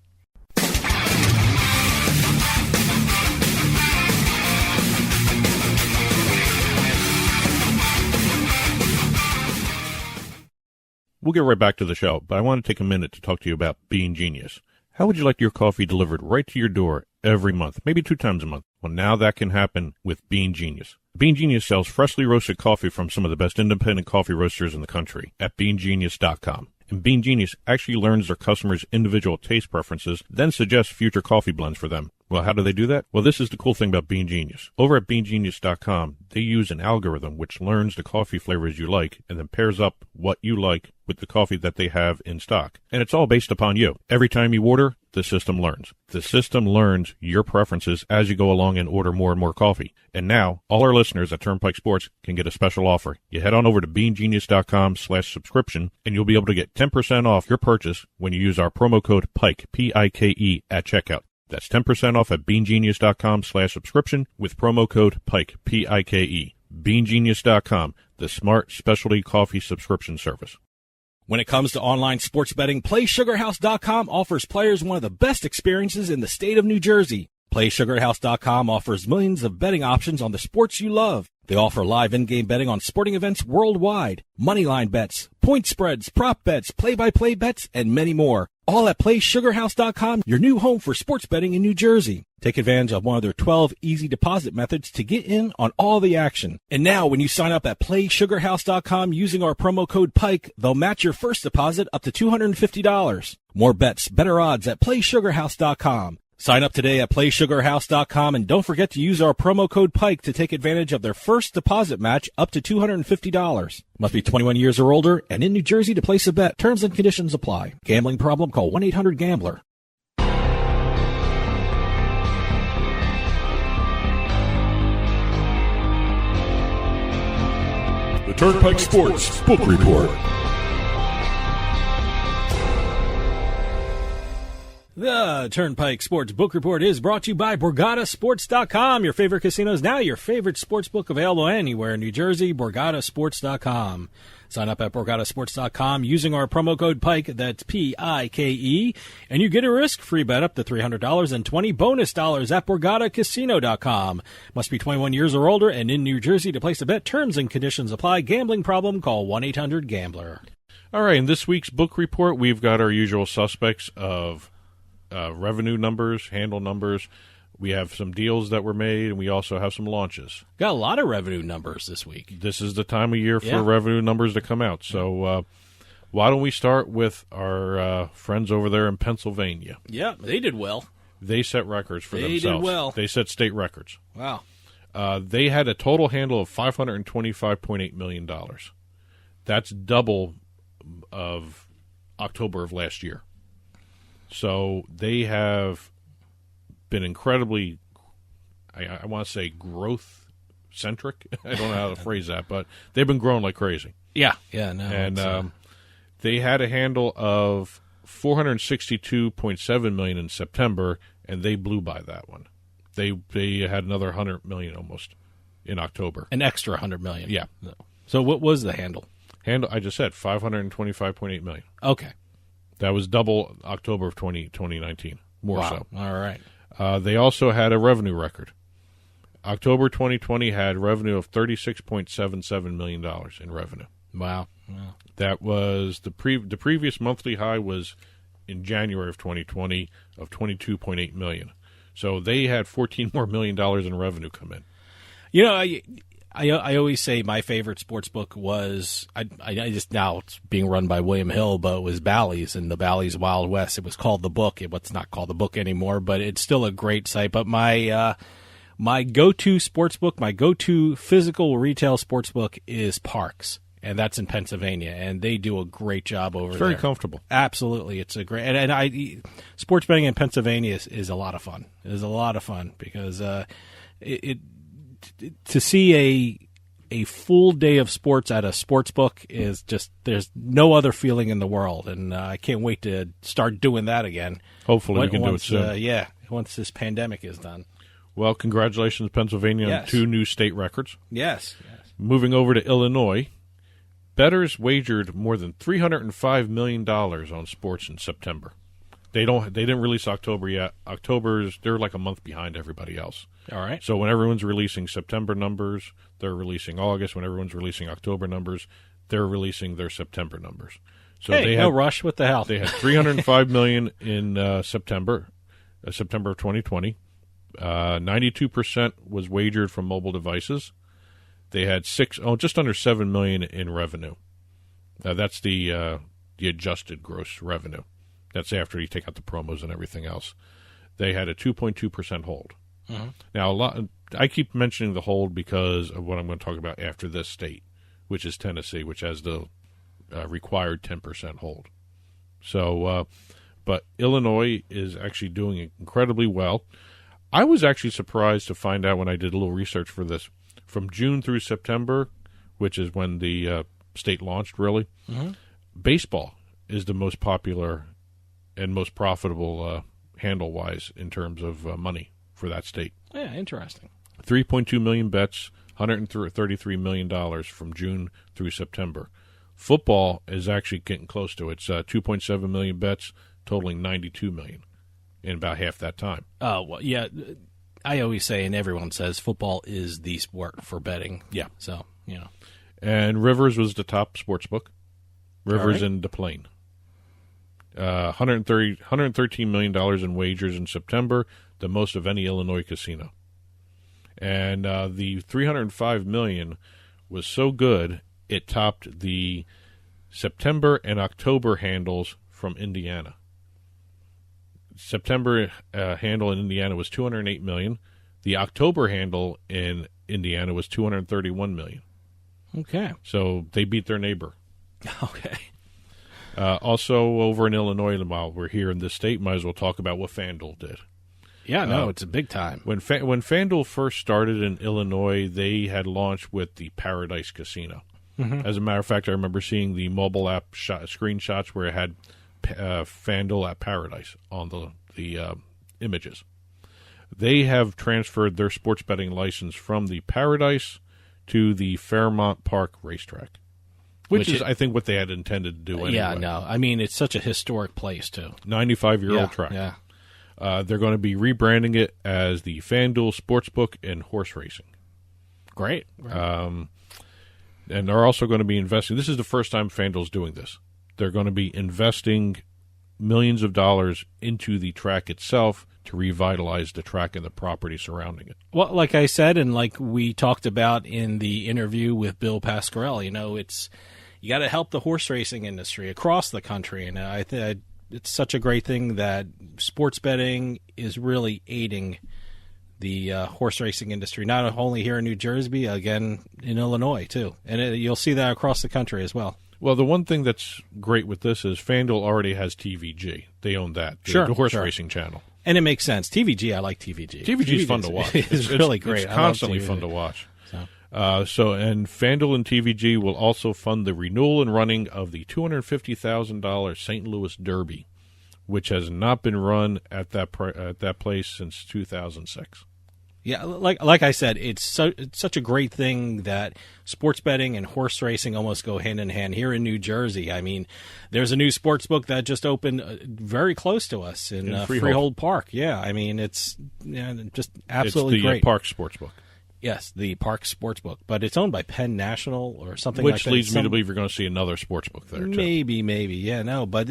S5: We'll get right back to the show, but I want to take a minute to talk to you about Bean Genius. How would you like your coffee delivered right to your door every month, maybe 2 times a month? Well, now that can happen with Bean Genius. Bean Genius sells freshly roasted coffee from some of the best independent coffee roasters in the country at beangenius.com. And Bean Genius actually learns their customers' individual taste preferences, then suggests future coffee blends for them. Well, how do they do that? Well, this is the cool thing about Bean Genius. Over at beangenius.com, they use an algorithm which learns the coffee flavors you like and then pairs up what you like with the coffee that they have in stock. And it's all based upon you. Every time you order, the system learns. The system learns your preferences as you go along and order more and more coffee. And now, all our listeners at Turnpike Sports can get a special offer. You head on over to beangenius.com/subscription, and you'll be able to get 10% off your purchase when you use our promo code PIKE, P-I-K-E, at checkout. That's 10% off at beangenius.com/subscription with promo code PIKE, P-I-K-E. beangenius.com, the smart specialty coffee subscription service.
S10: When it comes to online sports betting, PlaySugarHouse.com offers players one of the best experiences in the state of New Jersey. PlaySugarHouse.com offers millions of betting options on the sports you love. They offer live in-game betting on sporting events worldwide, moneyline bets, point spreads, prop bets, play-by-play bets, and many more. All at PlaySugarHouse.com, your new home for sports betting in New Jersey. Take advantage of one of their 12 easy deposit methods to get in on all the action. And now, when you sign up at PlaySugarHouse.com using our promo code PIKE, they'll match your first deposit up to $250. More bets, better odds at PlaySugarHouse.com. Sign up today at PlaySugarHouse.com and don't forget to use our promo code PIKE to take advantage of their first deposit match up to $250. Must be 21 years or older and in New Jersey to place a bet. Terms and conditions apply. Gambling problem? Call 1-800-GAMBLER.
S5: Turnpike Sports Book Report.
S4: The Turnpike Sports Book Report is brought to you by BorgataSports.com. Your favorite casinos now, your favorite sports book available anywhere in New Jersey, BorgataSports.com. Sign up at BorgataSports.com using our promo code PIKE, that's P-I-K-E, and you get a risk-free bet up to $300 and 20 bonus dollars at BorgataCasino.com. Must be 21 years or older and in New Jersey to place a bet. Terms and conditions apply. Gambling problem? Call 1-800-GAMBLER.
S5: All right, in this week's book report, we've got our usual suspects of revenue numbers, handle numbers. We have some deals that were made, and we also have some launches.
S4: Got a lot of revenue numbers this week.
S5: This is the time of year for revenue numbers to come out. So why don't we start with our friends over there in Pennsylvania?
S4: Yeah, they did well.
S5: They set records for themselves.
S4: They did well.
S5: They set state records.
S4: Wow.
S5: They had a total handle of $525.8 million. That's double of October of last year. So they have been incredibly, I want to say, growth-centric. I don't know how to phrase that, but they've been growing like crazy.
S4: Yeah, no.
S5: And they had a handle of $462.7 million in September, and they blew by that one. They had another $100 million almost in October.
S4: An extra $100 million.
S5: Yeah.
S4: So what was the handle?
S5: I just said $525.8 million.
S4: Okay.
S5: That was double October of 2019, more so.
S4: All right.
S5: They also had a revenue record. October 2020 had revenue of $36.77 million in revenue.
S4: Wow.
S5: That was the previous monthly high was in January of 2020 of $22.8 million. So they had $14 more million in revenue come in.
S4: You know, I always say my favorite sports book was I just now it's being run by William Hill, but it was Bally's and the Bally's Wild West. It was called The Book. It's not called The Book anymore, but it's still a great site. But my go-to sports book, my go-to physical retail sports book is Parks, and that's in Pennsylvania, and they do a great job over there.
S5: Very comfortable.
S4: Absolutely, it's a great and sports betting in Pennsylvania is a lot of fun. It is a lot of fun because to see a full day of sports at a sports book is just there's no other feeling in the world, and I can't wait to start doing that again.
S5: Hopefully, we can do it soon.
S4: Once this pandemic is done.
S5: Well, congratulations, Pennsylvania, on 2 new state records.
S4: Yes.
S5: Moving over to Illinois, bettors wagered more than $305 million on sports in September. They didn't release October yet. They're like a month behind everybody else.
S4: All right.
S5: So when everyone's releasing September numbers, they're releasing August. When everyone's releasing October numbers, they're releasing their September numbers. So
S4: no rush. What the hell?
S5: They had $305 million in September of 2020. 92% was wagered from mobile devices. They had just under $7 million in revenue. That's the adjusted gross revenue. That's after you take out the promos and everything else. They had a 2.2% hold. Mm-hmm. Now, I keep mentioning the hold because of what I'm going to talk about after this state, which is Tennessee, which has the required 10% hold. So, but Illinois is actually doing incredibly well. I was actually surprised to find out when I did a little research for this. From June through September, which is when the state launched, really, baseball is the most popular and most profitable handle-wise in terms of money for that state.
S4: Yeah, interesting.
S5: 3.2 million bets, $133 million from June through September. Football is actually getting close to it. It's 2.7 million bets, totaling $92 million in about half that time.
S4: Oh, well, yeah. I always say, and everyone says, football is the sport for betting.
S5: Yeah.
S4: So,
S5: And Rivers was the top sports book. Rivers in Des Plaines. $113 million in wagers in September, the most of any Illinois casino. And the $305 million was so good, it topped the September and October handles from Indiana. September handle in Indiana was $208 million. The October handle in Indiana was $231 million.
S4: Okay.
S5: So they beat their neighbor.
S4: Okay.
S5: Also, over in Illinois, while we're here in this state, might as well talk about what FanDuel did.
S4: Yeah, no, it's a big time.
S5: When FanDuel first started in Illinois, they had launched with the Paradise Casino. As a matter of fact, I remember seeing the mobile app screenshots where it had FanDuel at Paradise on the images. They have transferred their sports betting license from the Paradise to the Fairmount Park racetrack, which is, I think, what they had intended to do anyway.
S4: Yeah, no. I mean, it's such a historic place, too.
S5: 95-year-old track.
S4: Yeah.
S5: They're going to be rebranding it as the FanDuel Sportsbook and Horse Racing.
S4: Great.
S5: And they're also going to be investing. This is the first time FanDuel's doing this. They're going to be investing millions of dollars into the track itself to revitalize the track and the property surrounding it.
S4: Well, like I said, and like we talked about in the interview with Bill Pascrell, you got to help the horse racing industry across the country, and it's such a great thing that sports betting is really aiding the horse racing industry, not only here in New Jersey, again in Illinois too, and you'll see that across the country as well.
S5: Well, the one thing that's great with this is FanDuel already has TVG. They own that, the horse racing channel.
S4: And it makes sense. TVG, I like TVG.
S5: TVG is fun to watch.
S4: It's really great.
S5: It's constantly fun to watch. And FanDuel and TVG will also fund the renewal and running of the $250,000 St. Louis Derby, which has not been run at that place since 2006.
S4: Yeah, like I said, it's such a great thing that sports betting and horse racing almost go hand in hand here in New Jersey. I mean, there's a new sports book that just opened very close to us in Freehold Park. Yeah, I mean, it's just absolutely great.
S5: It's the Park Sportsbook.
S4: Yes, the Park Sportsbook, but it's owned by Penn National or something like that.
S5: Which leads me to believe you're going to see another sportsbook there, too.
S4: Maybe. Yeah, no, but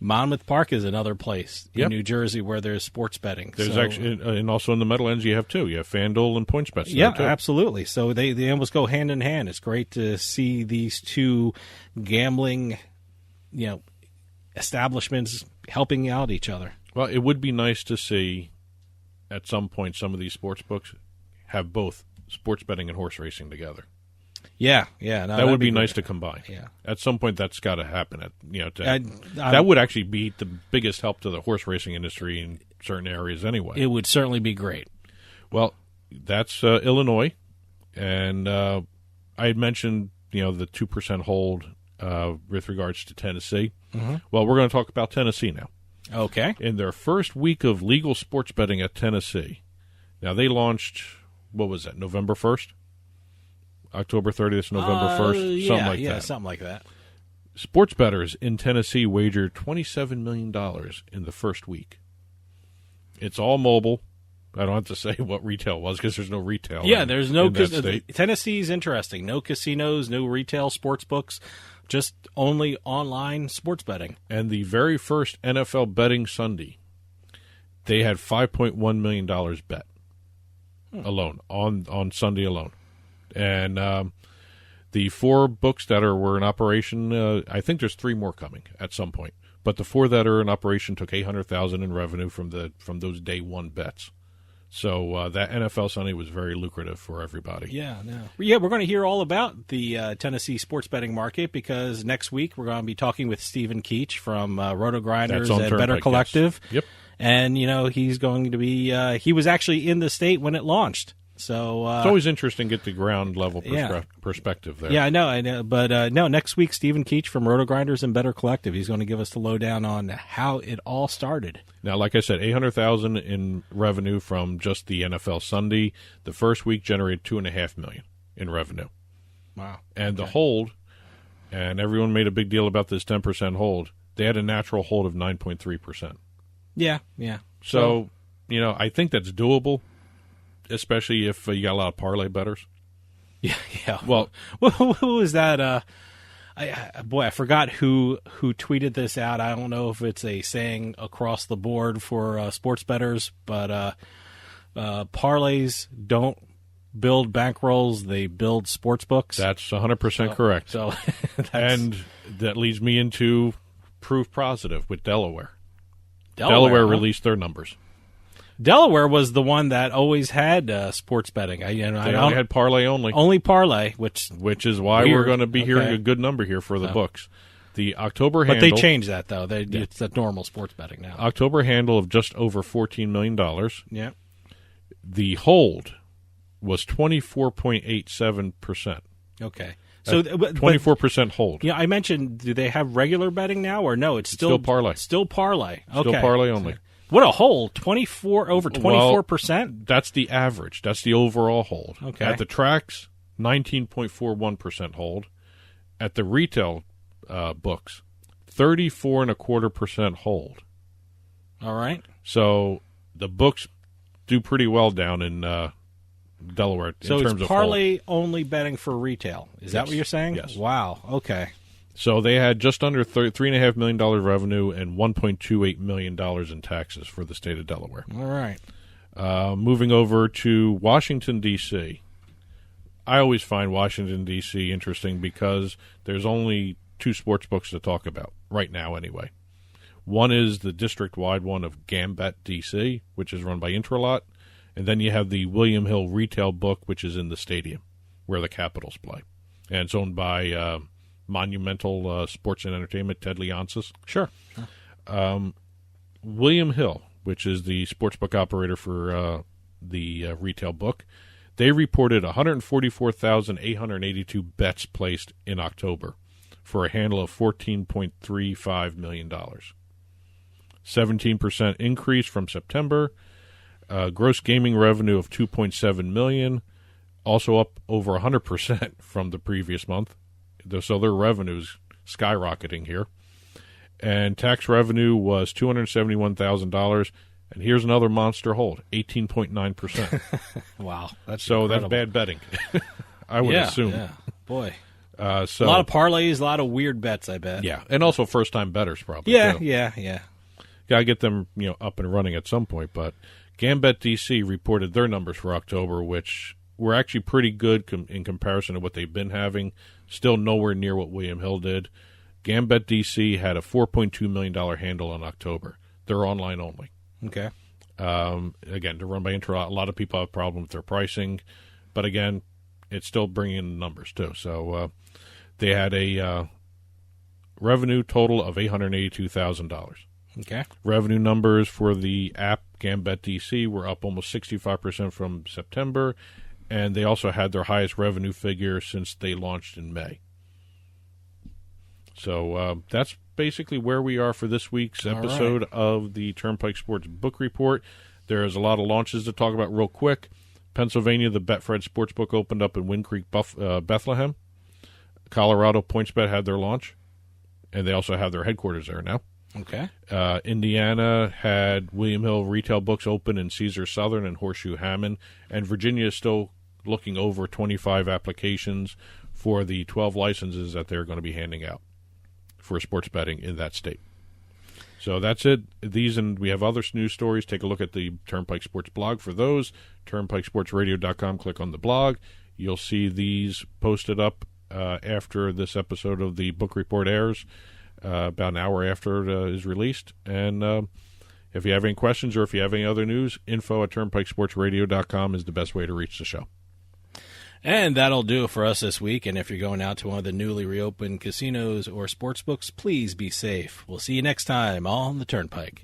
S4: Monmouth Park is another place in New Jersey where there's sports betting.
S5: There's actually, and also in the Meadowlands you have two. You have FanDuel and PointsBet.
S4: Yeah, absolutely. So they almost go hand in hand. It's great to see these two gambling, establishments helping out each other.
S5: Well, it would be nice to see at some point some of these sports books have both sports betting and horse racing together.
S4: Yeah. No,
S5: that would be nice to combine.
S4: Yeah.
S5: At some point, that's got to happen. That would actually be the biggest help to the horse racing industry in certain areas anyway.
S4: It would certainly be great.
S5: Well, that's Illinois. And I had mentioned, the 2% hold with regards to Tennessee.
S4: Mm-hmm.
S5: Well, we're going to talk about Tennessee now.
S4: Okay.
S5: In their first week of legal sports betting at Tennessee, now they launched, what was that, November 1st? October 30th, November 1st, something like that.
S4: Something like that.
S5: Sports bettors in Tennessee wagered $27 million in the first week. It's all mobile. I don't have to say what retail was because there's no retail.
S4: There's no. Tennessee's interesting. No casinos, no retail sports books, just only online sports betting.
S5: And the very first NFL betting Sunday, they had $5.1 million bet alone on Sunday alone. And the four books that were in operation, I think there's three more coming at some point. But the four that are in operation took $800,000 in revenue from those day one bets. So that NFL Sunday was very lucrative for everybody.
S4: Yeah, we're going to hear all about the Tennessee sports betting market because next week we're going to be talking with Stephen Keach from Roto Grinders and
S5: Turnpike,
S4: Better Collective.
S5: Yes. Yep.
S4: And he's going to be. He was actually in the state when it launched. So
S5: it's always interesting to get the ground level perspective there.
S4: Yeah, I know. But next week, Stephen Keach from Roto Grinders and Better Collective, he's going to give us the lowdown on how it all started.
S5: Now, like I said, $800,000 in revenue from just the NFL Sunday. The first week generated $2.5 million in revenue.
S4: Wow!
S5: And the hold, and everyone made a big deal about this 10% hold. They had a natural hold of 9.3%.
S4: Yeah.
S5: So I think that's doable. Especially if you got a lot of parlay bettors.
S4: Yeah.
S5: Well,
S4: who was that? I forgot who tweeted this out. I don't know if it's a saying across the board for sports bettors, but parlays don't build bankrolls; they build sports books.
S5: That's 100% correct.
S4: So,
S5: and that leads me into proof positive with Delaware. Delaware released their numbers.
S4: Delaware was the one that always had sports betting.
S5: They only had parlay only.
S4: Only parlay, which
S5: is why we're going to be hearing a good number here for the books. The October handle...
S4: But they changed that, though. It's a normal sports betting now.
S5: October handle of just over $14 million.
S4: Yeah.
S5: The hold was 24.87%.
S4: Okay. So
S5: 24% hold.
S4: Yeah, I mentioned, do they have regular betting now, or no? It's still
S5: parlay.
S4: Still parlay. Okay.
S5: Still parlay only.
S4: What a hold! 24%.
S5: That's the average. That's the overall hold.
S4: Okay.
S5: At the tracks, 19.41% hold. At the retail books, 34.25% hold.
S4: All right.
S5: So the books do pretty well down in Delaware in terms of hold.
S4: So it's parlay only betting for retail. Is that what you're saying?
S5: Yes.
S4: Wow. Okay.
S5: So they had just under $3.5 million revenue and $1.28 million in taxes for the state of Delaware.
S4: All right.
S5: Moving over to Washington, D.C. I always find Washington, D.C. interesting because there's only 2 sports books to talk about, right now anyway. One is the district-wide one of Gambit, D.C., which is run by Intralot. And then you have the William Hill retail book, which is in the stadium where the Capitals play. And it's owned by Monumental Sports and Entertainment, Ted Leonsis.
S4: Sure.
S5: William Hill, which is the sportsbook operator for the retail book, they reported 144,882 bets placed in October for a handle of $14.35 million. 17% increase from September. Gross gaming revenue of $2.7 million, also up over 100% from the previous month. So their revenue's skyrocketing here. And tax revenue was $271,000. And here's another monster hold, 18.9%.
S4: Wow.
S5: That's
S4: incredible.
S5: bad betting, I would assume.
S4: Yeah. Boy.
S5: So,
S4: a lot of parlays, a lot of weird bets, I bet.
S5: Yeah, and also first-time bettors probably.
S4: Yeah,
S5: too.
S4: yeah.
S5: Got to get them up and running at some point. But Gambit DC reported their numbers for October, which were actually pretty good in comparison to what they've been having. Still nowhere near what William Hill did. Gambit DC had a $4.2 million handle in October. They're online only.
S4: Okay.
S5: Again, they're run by Intralot. A lot of people have a problem with their pricing. But again, it's still bringing in numbers too. So they had a revenue total of $882,000.
S4: Okay.
S5: Revenue numbers for the app Gambit DC were up almost 65% from September, and they also had their highest revenue figure since they launched in May. So that's basically where we are for this week's episode of the Turnpike Sports Book Report. There's a lot of launches to talk about real quick. Pennsylvania, the Betfred Sportsbook opened up in Wind Creek, Bethlehem. Colorado, PointsBet had their launch, and they also have their headquarters there now.
S4: Okay.
S5: Indiana had William Hill retail books open in Caesar Southern and Horseshoe Hammond, and Virginia is still looking over 25 applications for the 12 licenses that they're going to be handing out for sports betting in that state. So that's it. These, and we have other news stories. Take a look at the Turnpike Sports blog for those. TurnpikeSportsRadio.com. Click on the blog. You'll see these posted up after this episode of the book report airs, about an hour after it is released. And if you have any questions or if you have any other news, info@TurnpikeSportsRadio.com is the best way to reach the show.
S4: And that'll do it for us this week. And if you're going out to one of the newly reopened casinos or sports books, please be safe. We'll see you next time on the Turnpike.